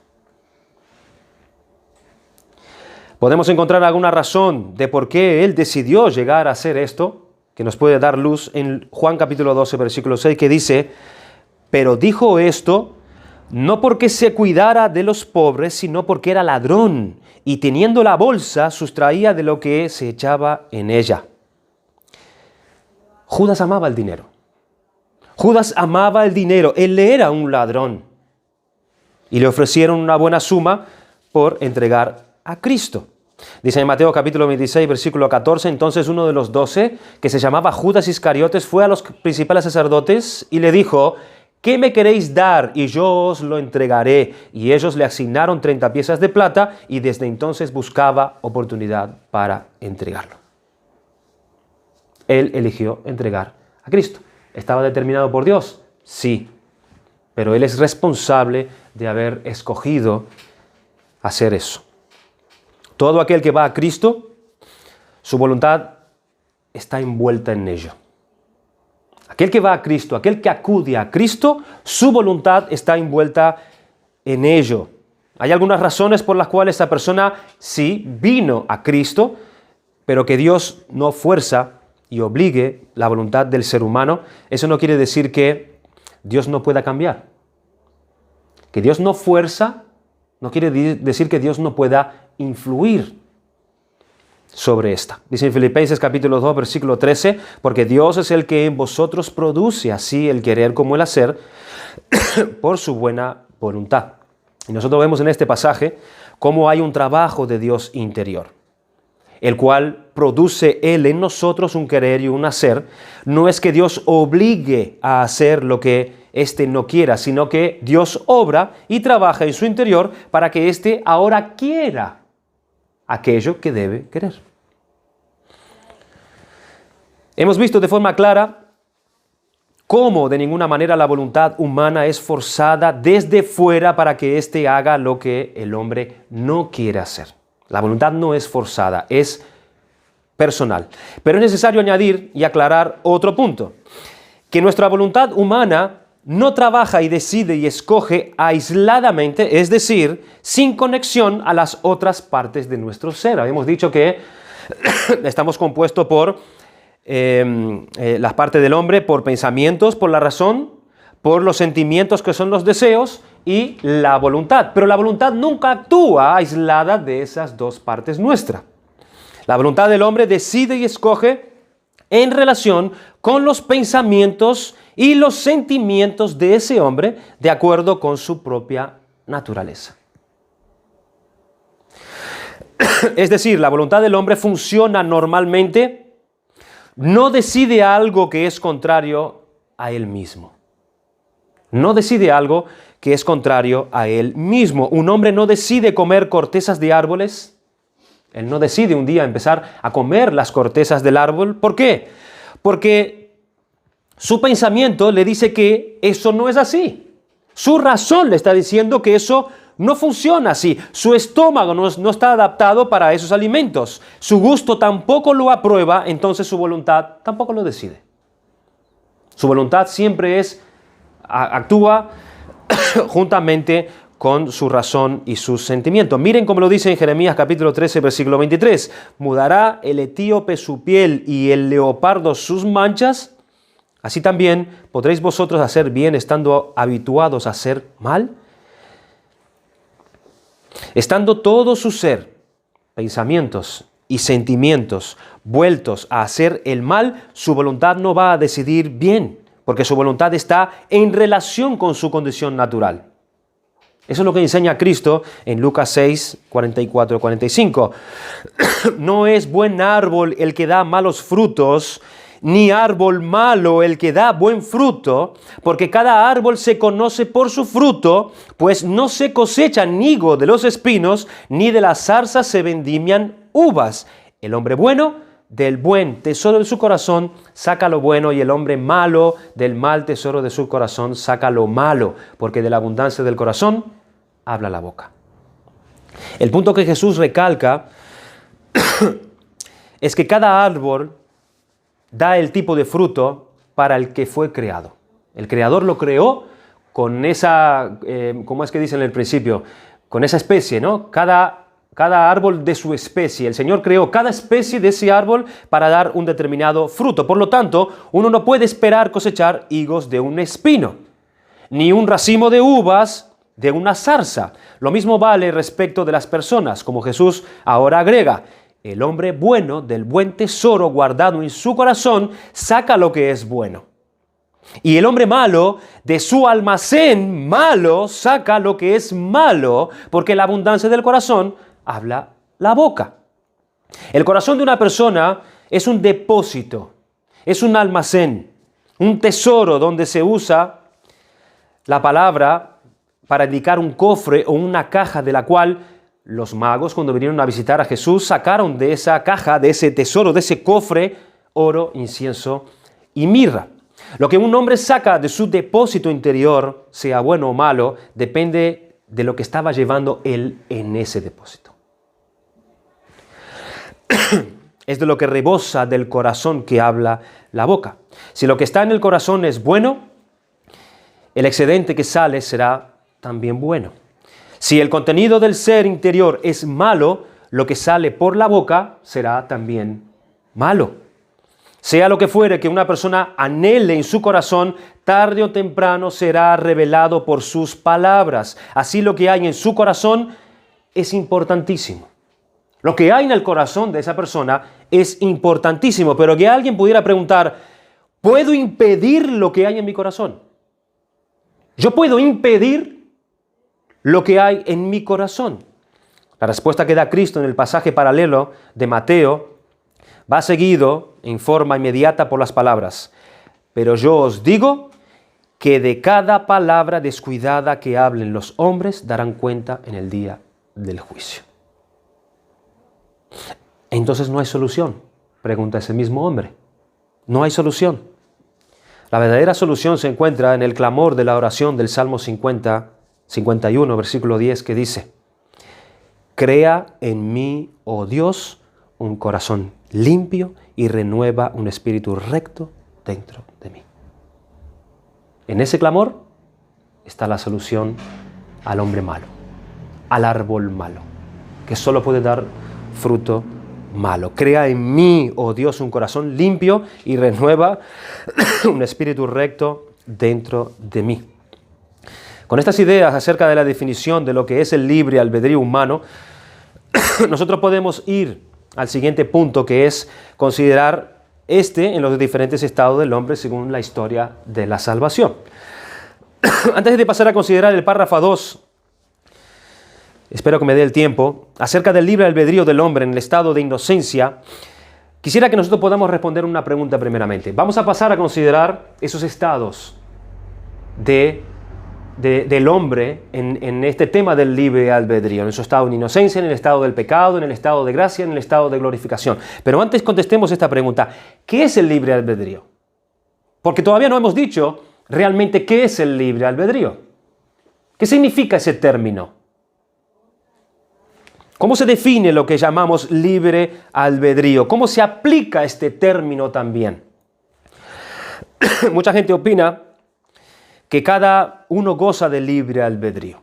¿Podemos encontrar alguna razón de por qué él decidió llegar a hacer esto? Que nos puede dar luz en Juan capítulo 12, versículo 6, que dice, pero dijo esto no porque se cuidara de los pobres, sino porque era ladrón, y teniendo la bolsa, sustraía de lo que se echaba en ella. Judas amaba el dinero. Judas amaba el dinero. Él era un ladrón. Y le ofrecieron una buena suma por entregar a Cristo. Dice en Mateo capítulo 26, versículo 14, entonces uno de los 12, que se llamaba Judas Iscariotes, fue a los principales sacerdotes y le dijo, ¿qué me queréis dar? Y yo os lo entregaré. Y ellos le asignaron 30 piezas de plata y desde entonces buscaba oportunidad para entregarlo. Él eligió entregar a Cristo. ¿Estaba determinado por Dios? Sí. Pero él es responsable de haber escogido hacer eso. Todo aquel que va a Cristo, su voluntad está envuelta en ello. Aquel que va a Cristo, aquel que acude a Cristo, su voluntad está envuelta en ello. Hay algunas razones por las cuales esa persona sí vino a Cristo, pero que Dios no fuerza y obligue la voluntad del ser humano. Eso no quiere decir que Dios no pueda cambiar. Que Dios no fuerza no quiere decir que Dios no pueda influir sobre esta. Dice en Filipenses capítulo 2, versículo 13, porque Dios es el que en vosotros produce así el querer como el hacer por su buena voluntad. Y nosotros vemos en este pasaje cómo hay un trabajo de Dios interior, el cual produce Él en nosotros un querer y un hacer. No es que Dios obligue a hacer lo que éste no quiera, sino que Dios obra y trabaja en su interior para que éste ahora quiera aquello que debe querer. Hemos visto de forma clara cómo de ninguna manera la voluntad humana es forzada desde fuera para que éste haga lo que el hombre no quiere hacer. La voluntad no es forzada, es personal. Pero es necesario añadir y aclarar otro punto, que nuestra voluntad humana no trabaja y decide y escoge aisladamente, es decir, sin conexión a las otras partes de nuestro ser. Habíamos dicho que estamos compuestos por las partes del hombre, por pensamientos, por la razón, por los sentimientos que son los deseos y la voluntad. Pero la voluntad nunca actúa aislada de esas dos partes nuestras. La voluntad del hombre decide y escoge en relación con los pensamientos y los sentimientos de ese hombre de acuerdo con su propia naturaleza. Es decir, la voluntad del hombre funciona normalmente, no decide algo que es contrario a él mismo. No decide algo que es contrario a él mismo. Un hombre no decide comer cortezas de árboles. Él no decide un día empezar a comer las cortezas del árbol. ¿Por qué? Porque su pensamiento le dice que eso no es así. Su razón le está diciendo que eso no funciona así. Su estómago no está adaptado para esos alimentos. Su gusto tampoco lo aprueba, entonces su voluntad tampoco lo decide. Su voluntad siempre actúa juntamente con su razón y sus sentimientos. Miren cómo lo dice en Jeremías capítulo 13, versículo 23. ¿Mudará el etíope su piel y el leopardo sus manchas? Así también podréis vosotros hacer bien estando habituados a hacer mal. Estando todo su ser, pensamientos y sentimientos vueltos a hacer el mal, su voluntad no va a decidir bien, porque su voluntad está en relación con su condición natural. Eso es lo que enseña Cristo en Lucas 6, 44-45. No es buen árbol el que da malos frutos, ni árbol malo el que da buen fruto, porque cada árbol se conoce por su fruto, pues no se cosechan higo de los espinos, ni de las zarzas se vendimian uvas. El hombre bueno del buen tesoro de su corazón saca lo bueno, y el hombre malo del mal tesoro de su corazón saca lo malo, porque de la abundancia del corazón habla la boca. El punto que Jesús recalca es que cada árbol da el tipo de fruto para el que fue creado. El Creador lo creó con esa, ¿cómo es que dicen en el principio? Con esa especie, ¿no? Cada árbol de su especie. El Señor creó cada especie de ese árbol para dar un determinado fruto. Por lo tanto, uno no puede esperar cosechar higos de un espino, ni un racimo de uvas de una zarza. Lo mismo vale respecto de las personas, como Jesús ahora agrega. El hombre bueno del buen tesoro guardado en su corazón saca lo que es bueno. Y el hombre malo de su almacén malo saca lo que es malo, porque la abundancia del corazón habla la boca. El corazón de una persona es un depósito, es un almacén, un tesoro donde se usa la palabra para indicar un cofre o una caja de la cual los magos, cuando vinieron a visitar a Jesús, sacaron de esa caja, de ese tesoro, de ese cofre, oro, incienso y mirra. Lo que un hombre saca de su depósito interior, sea bueno o malo, depende de lo que estaba llevando él en ese depósito. Es de lo que rebosa del corazón que habla la boca. Si lo que está en el corazón es bueno, el excedente que sale será también bueno. Si el contenido del ser interior es malo, lo que sale por la boca será también malo. Sea lo que fuere que una persona anhele en su corazón, tarde o temprano será revelado por sus palabras. Así lo que hay en su corazón es importantísimo. Lo que hay en el corazón de esa persona es importantísimo, pero que alguien pudiera preguntar, ¿puedo impedir lo que hay en mi corazón? ¿Yo puedo impedir lo que hay en mi corazón? La respuesta que da Cristo en el pasaje paralelo de Mateo va seguido en forma inmediata por las palabras, pero yo os digo que de cada palabra descuidada que hablen los hombres darán cuenta en el día del juicio. Entonces no hay solución, pregunta ese mismo hombre. No hay solución. La verdadera solución se encuentra en el clamor de la oración del Salmo 51, versículo 10, que dice: Crea en mí, oh Dios, un corazón limpio y renueva un espíritu recto dentro de mí. En ese clamor está la solución al hombre malo, al árbol malo, que solo puede dar fruto malo. Crea en mí, oh Dios, un corazón limpio y renueva un espíritu recto dentro de mí. Con estas ideas acerca de la definición de lo que es el libre albedrío humano, nosotros podemos ir al siguiente punto, que es considerar en los diferentes estados del hombre según la historia de la salvación. Antes de pasar a considerar el párrafo 2, espero que me dé el tiempo, acerca del libre albedrío del hombre en el estado de inocencia, quisiera que nosotros podamos responder una pregunta primeramente. Vamos a pasar a considerar esos estados del hombre en este tema del libre albedrío, en su estado de inocencia, en el estado del pecado, en el estado de gracia, en el estado de glorificación. Pero antes contestemos esta pregunta: ¿qué es el libre albedrío? Porque todavía no hemos dicho realmente qué es el libre albedrío. ¿Qué significa ese término? ¿Cómo se define lo que llamamos libre albedrío? ¿Cómo se aplica este término también? Mucha gente opina que cada uno goza de libre albedrío,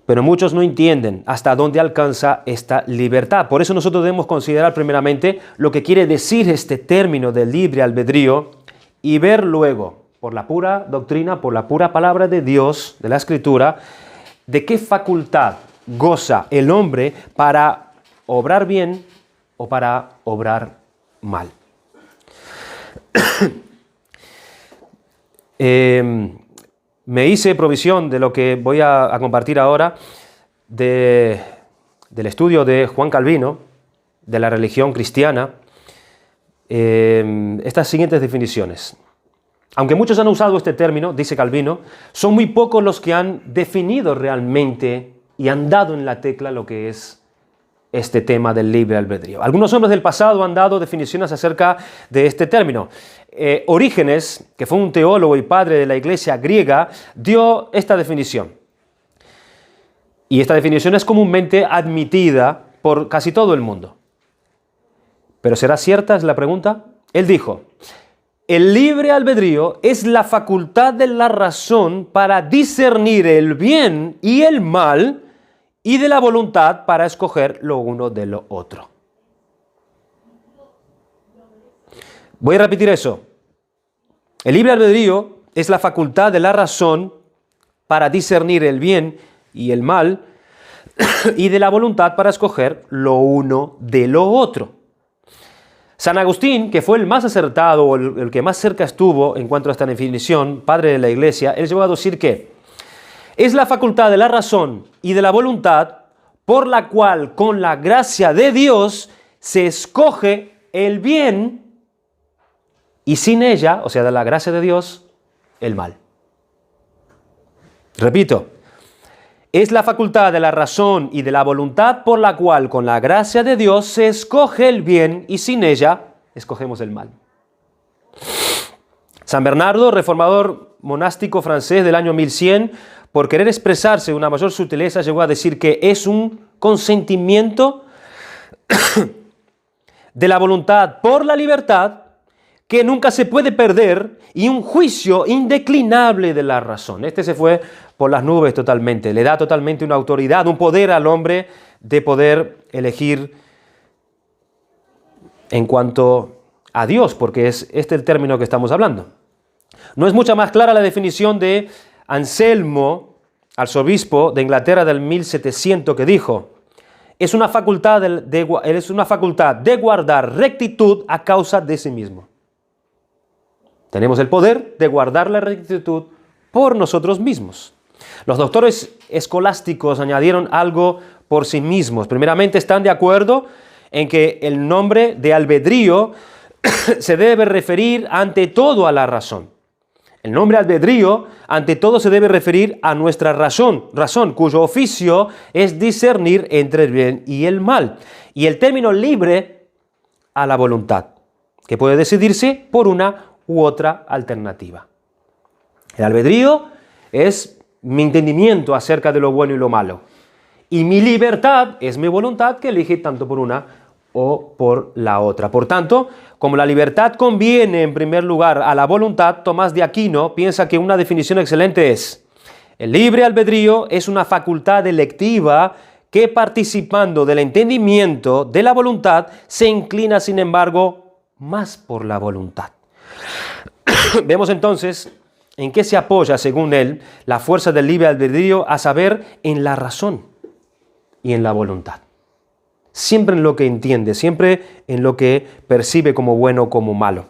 pero muchos no entienden hasta dónde alcanza esta libertad. Por eso nosotros debemos considerar primeramente lo que quiere decir este término de libre albedrío y ver luego, por la pura doctrina, por la pura palabra de Dios, de la Escritura, de qué facultad goza el hombre para obrar bien o para obrar mal. Me hice provisión de lo que voy a compartir ahora del estudio de Juan Calvino, de la religión cristiana, estas siguientes definiciones. Aunque muchos han usado este término, dice Calvino, son muy pocos los que han definido realmente y han dado en la tecla lo que es este tema del libre albedrío. Algunos hombres del pasado han dado definiciones acerca de este término. Orígenes, que fue un teólogo y padre de la iglesia griega, dio esta definición. Y esta definición es comúnmente admitida por casi todo el mundo. ¿Pero será cierta? Es la pregunta. Él dijo: el libre albedrío es la facultad de la razón para discernir el bien y el mal y de la voluntad para escoger lo uno de lo otro. Voy a repetir eso. El libre albedrío es la facultad de la razón para discernir el bien y el mal y de la voluntad para escoger lo uno de lo otro. San Agustín, que fue el más acertado o el que más cerca estuvo en cuanto a esta definición, padre de la Iglesia, él llegó a decir que es la facultad de la razón y de la voluntad por la cual, con la gracia de Dios, se escoge el bien y sin ella, o sea, de la gracia de Dios, el mal. Repito, es la facultad de la razón y de la voluntad por la cual, con la gracia de Dios, se escoge el bien y sin ella, escogemos el mal. San Bernardo, reformador monástico francés del año 1100, por querer expresarse una mayor sutileza, llegó a decir que es un consentimiento de la voluntad por la libertad que nunca se puede perder y un juicio indeclinable de la razón. Este se fue por las nubes totalmente, le da totalmente una autoridad, un poder al hombre de poder elegir en cuanto a Dios, porque es este el término que estamos hablando. No es mucha más clara la definición de Anselmo, arzobispo de Inglaterra del 1700, que dijo: es una facultad de guardar rectitud a causa de sí mismo. Tenemos el poder de guardar la rectitud por nosotros mismos. Los doctores escolásticos añadieron algo por sí mismos. Primeramente, están de acuerdo en que el nombre de albedrío se debe referir ante todo a la razón. El nombre albedrío ante todo se debe referir a nuestra razón, cuyo oficio es discernir entre el bien y el mal. Y el término libre a la voluntad, que puede decidirse por una u otra alternativa. El albedrío es mi entendimiento acerca de lo bueno y lo malo. Y mi libertad es mi voluntad que elige tanto por una o por la otra. Por tanto, como la libertad conviene en primer lugar a la voluntad, Tomás de Aquino piensa que una definición excelente es: el libre albedrío es una facultad electiva que, participando del entendimiento de la voluntad, se inclina sin embargo más por la voluntad. Vemos entonces en qué se apoya, según él, la fuerza del libre albedrío, a saber, en la razón y en la voluntad. Siempre en lo que entiende, siempre en lo que percibe como bueno o como malo.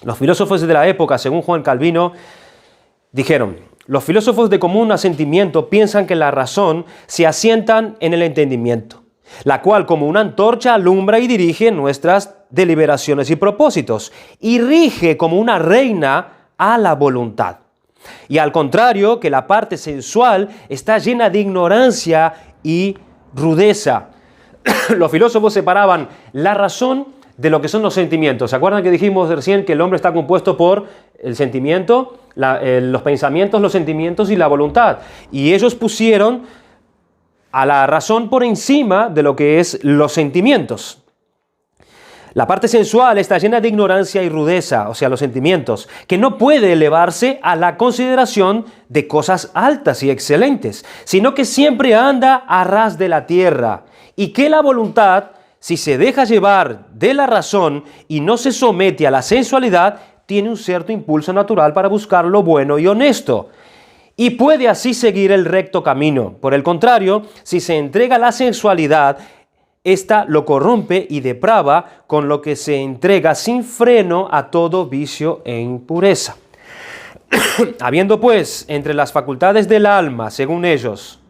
Los filósofos de la época, según Juan Calvino, dijeron: los filósofos de común asentimiento piensan que la razón se asientan en el entendimiento, la cual como una antorcha alumbra y dirige nuestras deliberaciones y propósitos, y rige como una reina a la voluntad. Y al contrario, que la parte sensual está llena de ignorancia y rudeza. Los filósofos separaban la razón de lo que son los sentimientos. ¿Se acuerdan que dijimos recién que el hombre está compuesto por el sentimiento, los pensamientos, los sentimientos y la voluntad? Y ellos pusieron a la razón por encima de lo que es los sentimientos. La parte sensual está llena de ignorancia y rudeza, o sea, los sentimientos, que no puede elevarse a la consideración de cosas altas y excelentes, sino que siempre anda a ras de la tierra, y que la voluntad, si se deja llevar de la razón y no se somete a la sensualidad, tiene un cierto impulso natural para buscar lo bueno y honesto, y puede así seguir el recto camino. Por el contrario, si se entrega a la sensualidad, esta lo corrompe y deprava, con lo que se entrega sin freno a todo vicio e impureza. Habiendo pues entre las facultades del alma, según ellos,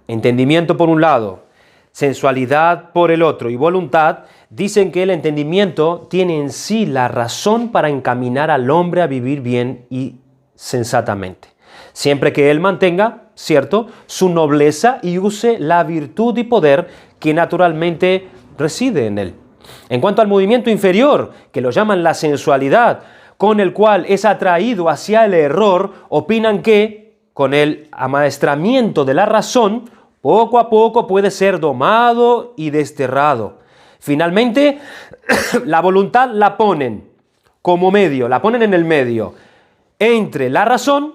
entendimiento por un lado, sensualidad por el otro y voluntad, dicen que el entendimiento tiene en sí la razón para encaminar al hombre a vivir bien y sensatamente, siempre que él mantenga, cierto, su nobleza y use la virtud y poder que naturalmente reside en él. En cuanto al movimiento inferior, que lo llaman la sensualidad, con el cual es atraído hacia el error, opinan que, con el amaestramiento de la razón, poco a poco puede ser domado y desterrado. Finalmente, la voluntad la ponen como medio, la ponen en el medio, entre la razón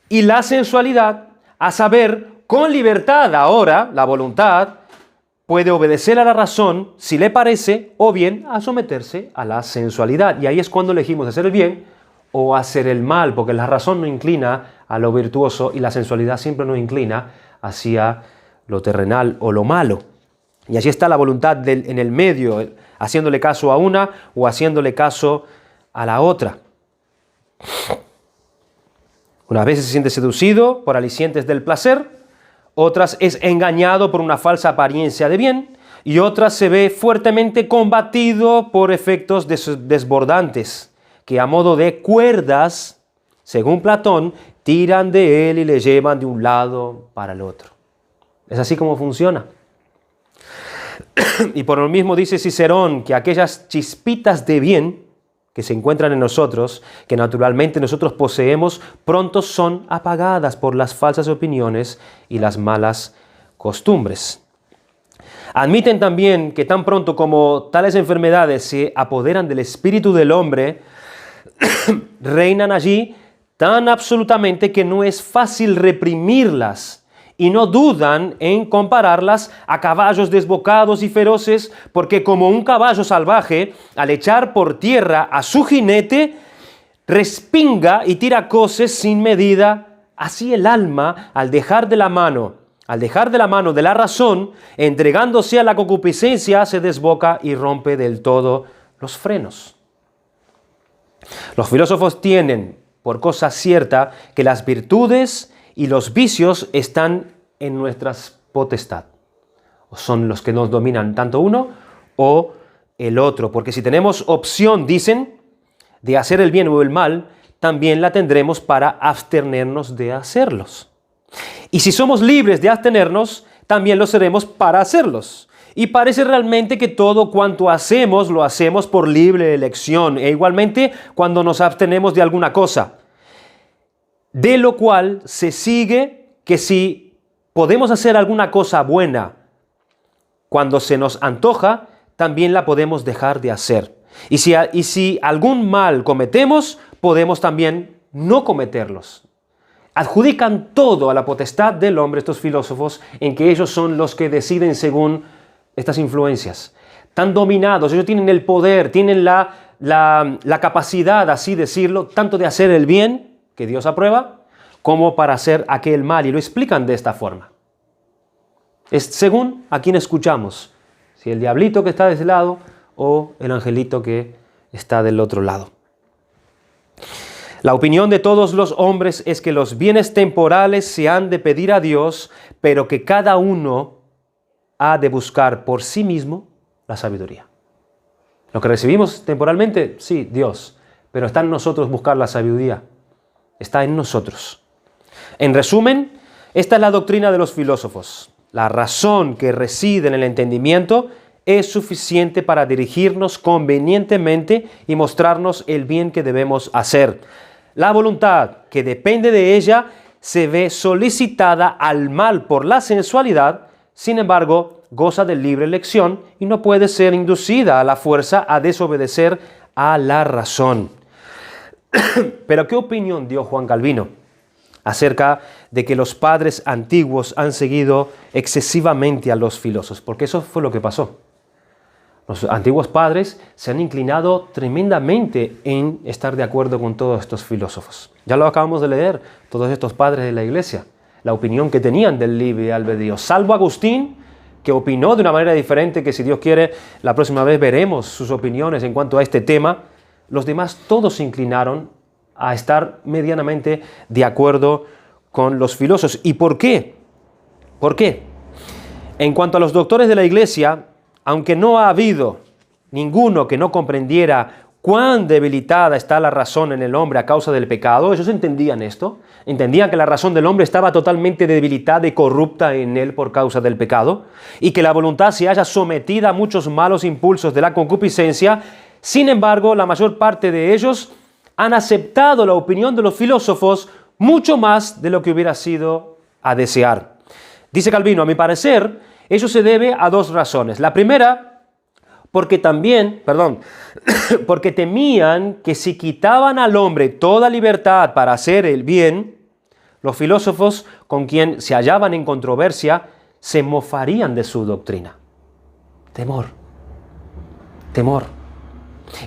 y la sensualidad, a saber, con libertad ahora, la voluntad puede obedecer a la razón si le parece, o bien a someterse a la sensualidad. Y ahí es cuando elegimos hacer el bien o hacer el mal, porque la razón nos inclina a lo virtuoso y la sensualidad siempre nos inclina hacia lo terrenal o lo malo. Y allí está la voluntad en el medio, haciéndole caso a una o haciéndole caso a la otra. Unas veces se siente seducido por alicientes del placer, otras es engañado por una falsa apariencia de bien, y otras se ve fuertemente combatido por efectos desbordantes, que a modo de cuerdas, según Platón, tiran de él y le llevan de un lado para el otro. Es así como funciona. Y por lo mismo dice Cicerón que aquellas chispitas de bien que se encuentran en nosotros, que naturalmente nosotros poseemos, pronto son apagadas por las falsas opiniones y las malas costumbres. Admiten también que tan pronto como tales enfermedades se apoderan del espíritu del hombre, reinan allí tan absolutamente que no es fácil reprimirlas, y no dudan en compararlas a caballos desbocados y feroces, porque como un caballo salvaje, al echar por tierra a su jinete, respinga y tira coces sin medida, así el alma, al dejar de la mano de la razón, entregándose a la concupiscencia, se desboca y rompe del todo los frenos. Los filósofos tienen por cosa cierta que las virtudes y los vicios están en nuestras potestad. O son los que nos dominan, tanto uno o el otro. Porque si tenemos opción, dicen, de hacer el bien o el mal, también la tendremos para abstenernos de hacerlos. Y si somos libres de abstenernos, también lo seremos para hacerlos. Y parece realmente que todo cuanto hacemos, lo hacemos por libre elección. E igualmente cuando nos abstenemos de alguna cosa. De lo cual se sigue que si podemos hacer alguna cosa buena cuando se nos antoja, también la podemos dejar de hacer. Y si algún mal cometemos, podemos también no cometerlos. Adjudican todo a la potestad del hombre estos filósofos, en que ellos son los que deciden según estas influencias. Tan dominados, ellos tienen el poder, tienen la capacidad, así decirlo, tanto de hacer el bien, que Dios aprueba, como para hacer aquel mal, y lo explican de esta forma. Es según a quien escuchamos, si el diablito que está de ese lado o el angelito que está del otro lado. La opinión de todos los hombres es que los bienes temporales se han de pedir a Dios, pero que cada uno ha de buscar por sí mismo la sabiduría. Lo que recibimos temporalmente, sí, Dios, pero está en nosotros buscar la sabiduría. Está en nosotros. En resumen, esta es la doctrina de los filósofos. La razón que reside en el entendimiento es suficiente para dirigirnos convenientemente y mostrarnos el bien que debemos hacer. La voluntad, que depende de ella, se ve solicitada al mal por la sensualidad, sin embargo, goza de libre elección y no puede ser inducida a la fuerza a desobedecer a la razón. Pero ¿qué opinión dio Juan Calvino acerca de que los padres antiguos han seguido excesivamente a los filósofos? Porque eso fue lo que pasó. Los antiguos padres se han inclinado tremendamente en estar de acuerdo con todos estos filósofos. Ya lo acabamos de leer, todos estos padres de la iglesia, la opinión que tenían del libre albedrío. Salvo Agustín, que opinó de una manera diferente, que si Dios quiere, la próxima vez veremos sus opiniones en cuanto a este tema. Los demás todos se inclinaron a estar medianamente de acuerdo con los filósofos. ¿Y por qué? ¿Por qué? En cuanto a los doctores de la iglesia, aunque no ha habido ninguno que no comprendiera cuán debilitada está la razón en el hombre a causa del pecado, ellos entendían esto, entendían que la razón del hombre estaba totalmente debilitada y corrupta en él por causa del pecado, y que la voluntad se haya sometida a muchos malos impulsos de la concupiscencia. Sin embargo, la mayor parte de ellos han aceptado la opinión de los filósofos mucho más de lo que hubiera sido a desear. Dice Calvino, a mi parecer, eso se debe a dos razones. La primera, porque temían que si quitaban al hombre toda libertad para hacer el bien, los filósofos con quien se hallaban en controversia se mofarían de su doctrina. Temor.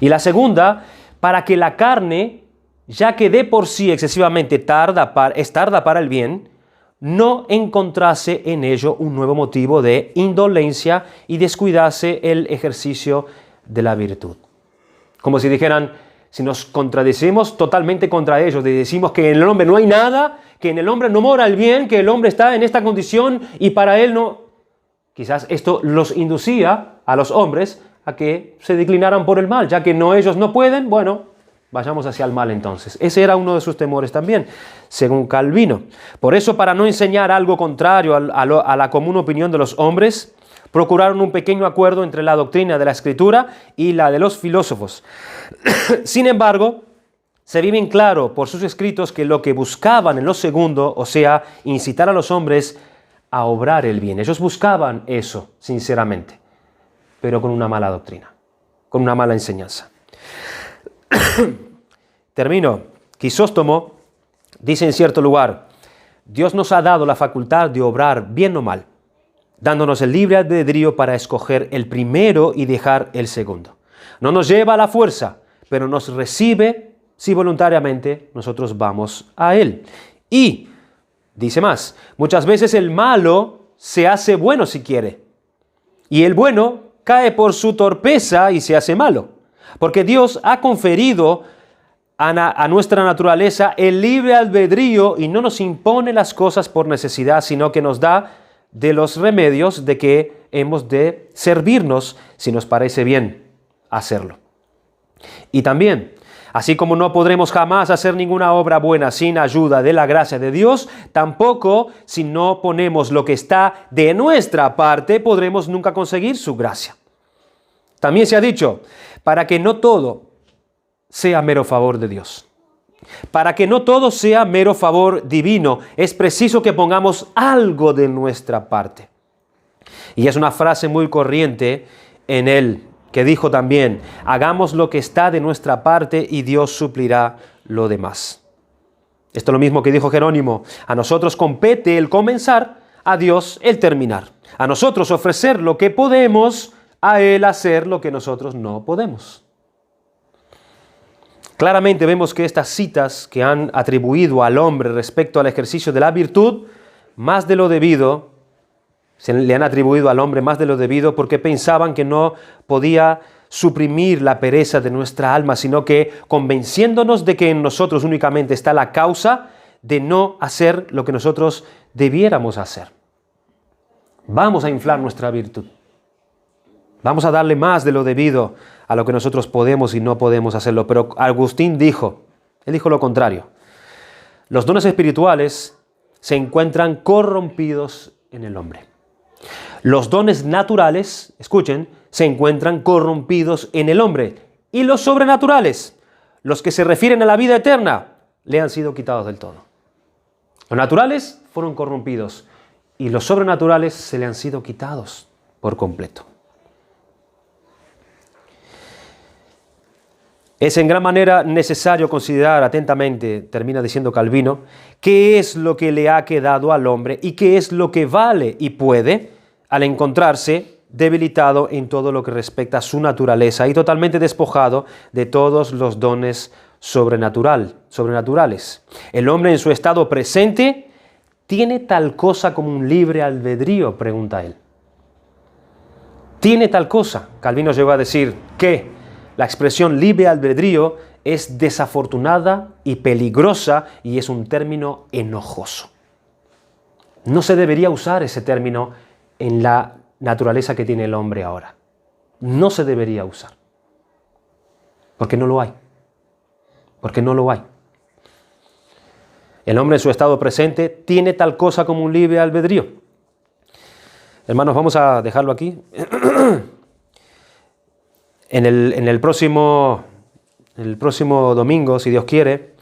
Y la segunda, para que la carne, ya que de por sí excesivamente tarda para el bien, no encontrase en ello un nuevo motivo de indolencia y descuidase el ejercicio de la virtud. Como si dijeran, si nos contradecimos totalmente contra ellos, decimos que en el hombre no hay nada, que en el hombre no mora el bien, que el hombre está en esta condición y para él no... quizás esto los inducía a los hombres a que se declinaran por el mal, ya que ellos no pueden, bueno, vayamos hacia el mal entonces. Ese era uno de sus temores también, según Calvino. Por eso, para no enseñar algo contrario a la común opinión de los hombres, procuraron un pequeño acuerdo entre la doctrina de la Escritura y la de los filósofos. Sin embargo, se ve bien claro por sus escritos que lo que buscaban en lo segundo, o sea, incitar a los hombres a obrar el bien. Ellos buscaban eso, sinceramente, pero con una mala doctrina, con una mala enseñanza. Termino. Crisóstomo dice en cierto lugar: Dios nos ha dado la facultad de obrar bien o mal, dándonos el libre albedrío para escoger el primero y dejar el segundo. No nos lleva a la fuerza, pero nos recibe si voluntariamente nosotros vamos a Él. Y, dice más, muchas veces el malo se hace bueno si quiere, y el bueno cae por su torpeza y se hace malo, porque Dios ha conferido a nuestra naturaleza el libre albedrío y no nos impone las cosas por necesidad, sino que nos da de los remedios de que hemos de servirnos si nos parece bien hacerlo. Y también, así como no podremos jamás hacer ninguna obra buena sin ayuda de la gracia de Dios, tampoco si no ponemos lo que está de nuestra parte, podremos nunca conseguir su gracia. También se ha dicho, para que no todo sea mero favor de Dios, para que no todo sea mero favor divino, es preciso que pongamos algo de nuestra parte. Y es una frase muy corriente en él, que dijo también: hagamos lo que está de nuestra parte y Dios suplirá lo demás. Esto es lo mismo que dijo Jerónimo: a nosotros compete el comenzar, a Dios el terminar. A nosotros ofrecer lo que podemos, a Él hacer lo que nosotros no podemos. Claramente vemos que estas citas que han atribuido al hombre respecto al ejercicio de la virtud, más de lo debido, se le han atribuido al hombre más de lo debido porque pensaban que no podía suprimir la pereza de nuestra alma, sino que convenciéndonos de que en nosotros únicamente está la causa de no hacer lo que nosotros debiéramos hacer. Vamos a inflar nuestra virtud. Vamos a darle más de lo debido a lo que nosotros podemos y no podemos hacerlo. Pero Agustín dijo lo contrario. Los dones espirituales se encuentran corrompidos en el hombre. Los dones naturales, escuchen, se encuentran corrompidos en el hombre. Y los sobrenaturales, los que se refieren a la vida eterna, le han sido quitados del todo. Los naturales fueron corrompidos y los sobrenaturales se le han sido quitados por completo. Es en gran manera necesario considerar atentamente, termina diciendo Calvino, qué es lo que le ha quedado al hombre y qué es lo que vale y puede al encontrarse debilitado en todo lo que respecta a su naturaleza y totalmente despojado de todos los dones sobrenaturales. El hombre en su estado presente ¿tiene tal cosa como un libre albedrío?, pregunta él. ¿Tiene tal cosa? Calvino llegó a decir que la expresión libre albedrío es desafortunada y peligrosa y es un término enojoso. No se debería usar ese término en la naturaleza que tiene el hombre ahora. No se debería usar. Porque no lo hay. Porque no lo hay. El hombre en su estado presente tiene tal cosa como un libre albedrío. Hermanos, vamos a dejarlo aquí. En el próximo domingo, si Dios quiere,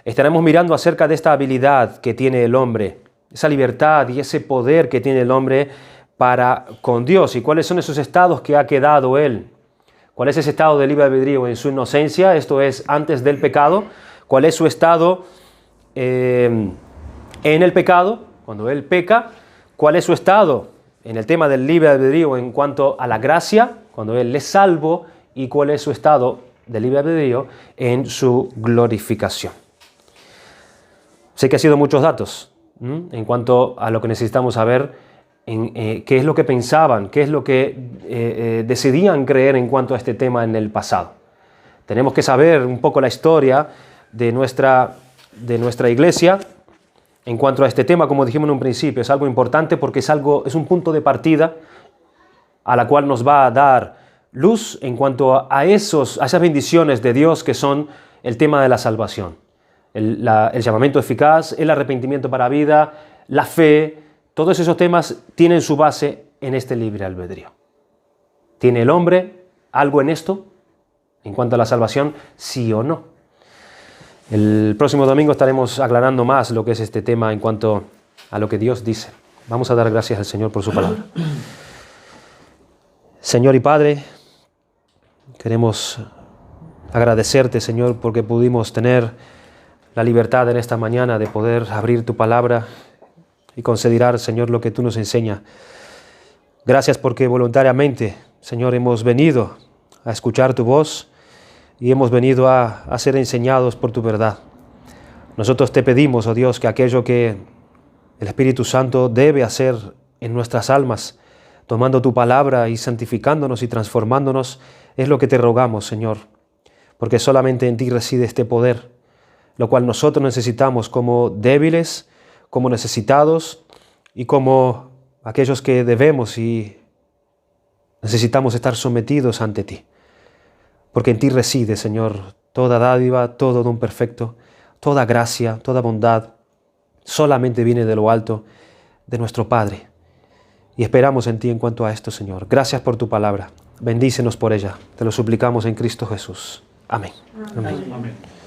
estaremos mirando acerca de esta habilidad que tiene el hombre, esa libertad y ese poder que tiene el hombre para con Dios, y cuáles son esos estados que ha quedado él. ¿Cuál es ese estado de libre albedrío en su inocencia? Esto es, antes del pecado. ¿Cuál es su estado en el pecado, cuando él peca? ¿Cuál es su estado en el tema del libre albedrío en cuanto a la gracia, cuando él es salvo? ¿Y cuál es su estado de libre albedrío en su glorificación? Sé que ha sido muchos datos en cuanto a lo que necesitamos saber, qué es lo que pensaban, qué es lo que decidían creer en cuanto a este tema en el pasado. Tenemos que saber un poco la historia de nuestra iglesia en cuanto a este tema, como dijimos en un principio, es algo importante porque es un punto de partida a la cual nos va a dar luz en cuanto a esas bendiciones de Dios que son el tema de la salvación. El llamamiento eficaz, el arrepentimiento para vida, la fe, todos esos temas tienen su base en este libre albedrío. ¿Tiene el hombre algo en esto en cuanto a la salvación? ¿Sí o no? El próximo domingo estaremos aclarando más lo que es este tema en cuanto a lo que Dios dice. Vamos a dar gracias al Señor por su palabra. Señor y Padre, queremos agradecerte, Señor, porque pudimos tener la libertad en esta mañana de poder abrir tu palabra y considerar, Señor, lo que tú nos enseñas. Gracias porque voluntariamente, Señor, hemos venido a escuchar tu voz y hemos venido a ser enseñados por tu verdad. Nosotros te pedimos, oh Dios, que aquello que el Espíritu Santo debe hacer en nuestras almas, tomando tu palabra y santificándonos y transformándonos, es lo que te rogamos, Señor, porque solamente en ti reside este poder, lo cual nosotros necesitamos como débiles, como necesitados y como aquellos que debemos y necesitamos estar sometidos ante ti. Porque en ti reside, Señor, toda dádiva, todo don perfecto, toda gracia, toda bondad, solamente viene de lo alto, de nuestro Padre. Y esperamos en ti en cuanto a esto, Señor. Gracias por tu palabra. Bendícenos por ella. Te lo suplicamos en Cristo Jesús. Amén. Amén. Amén.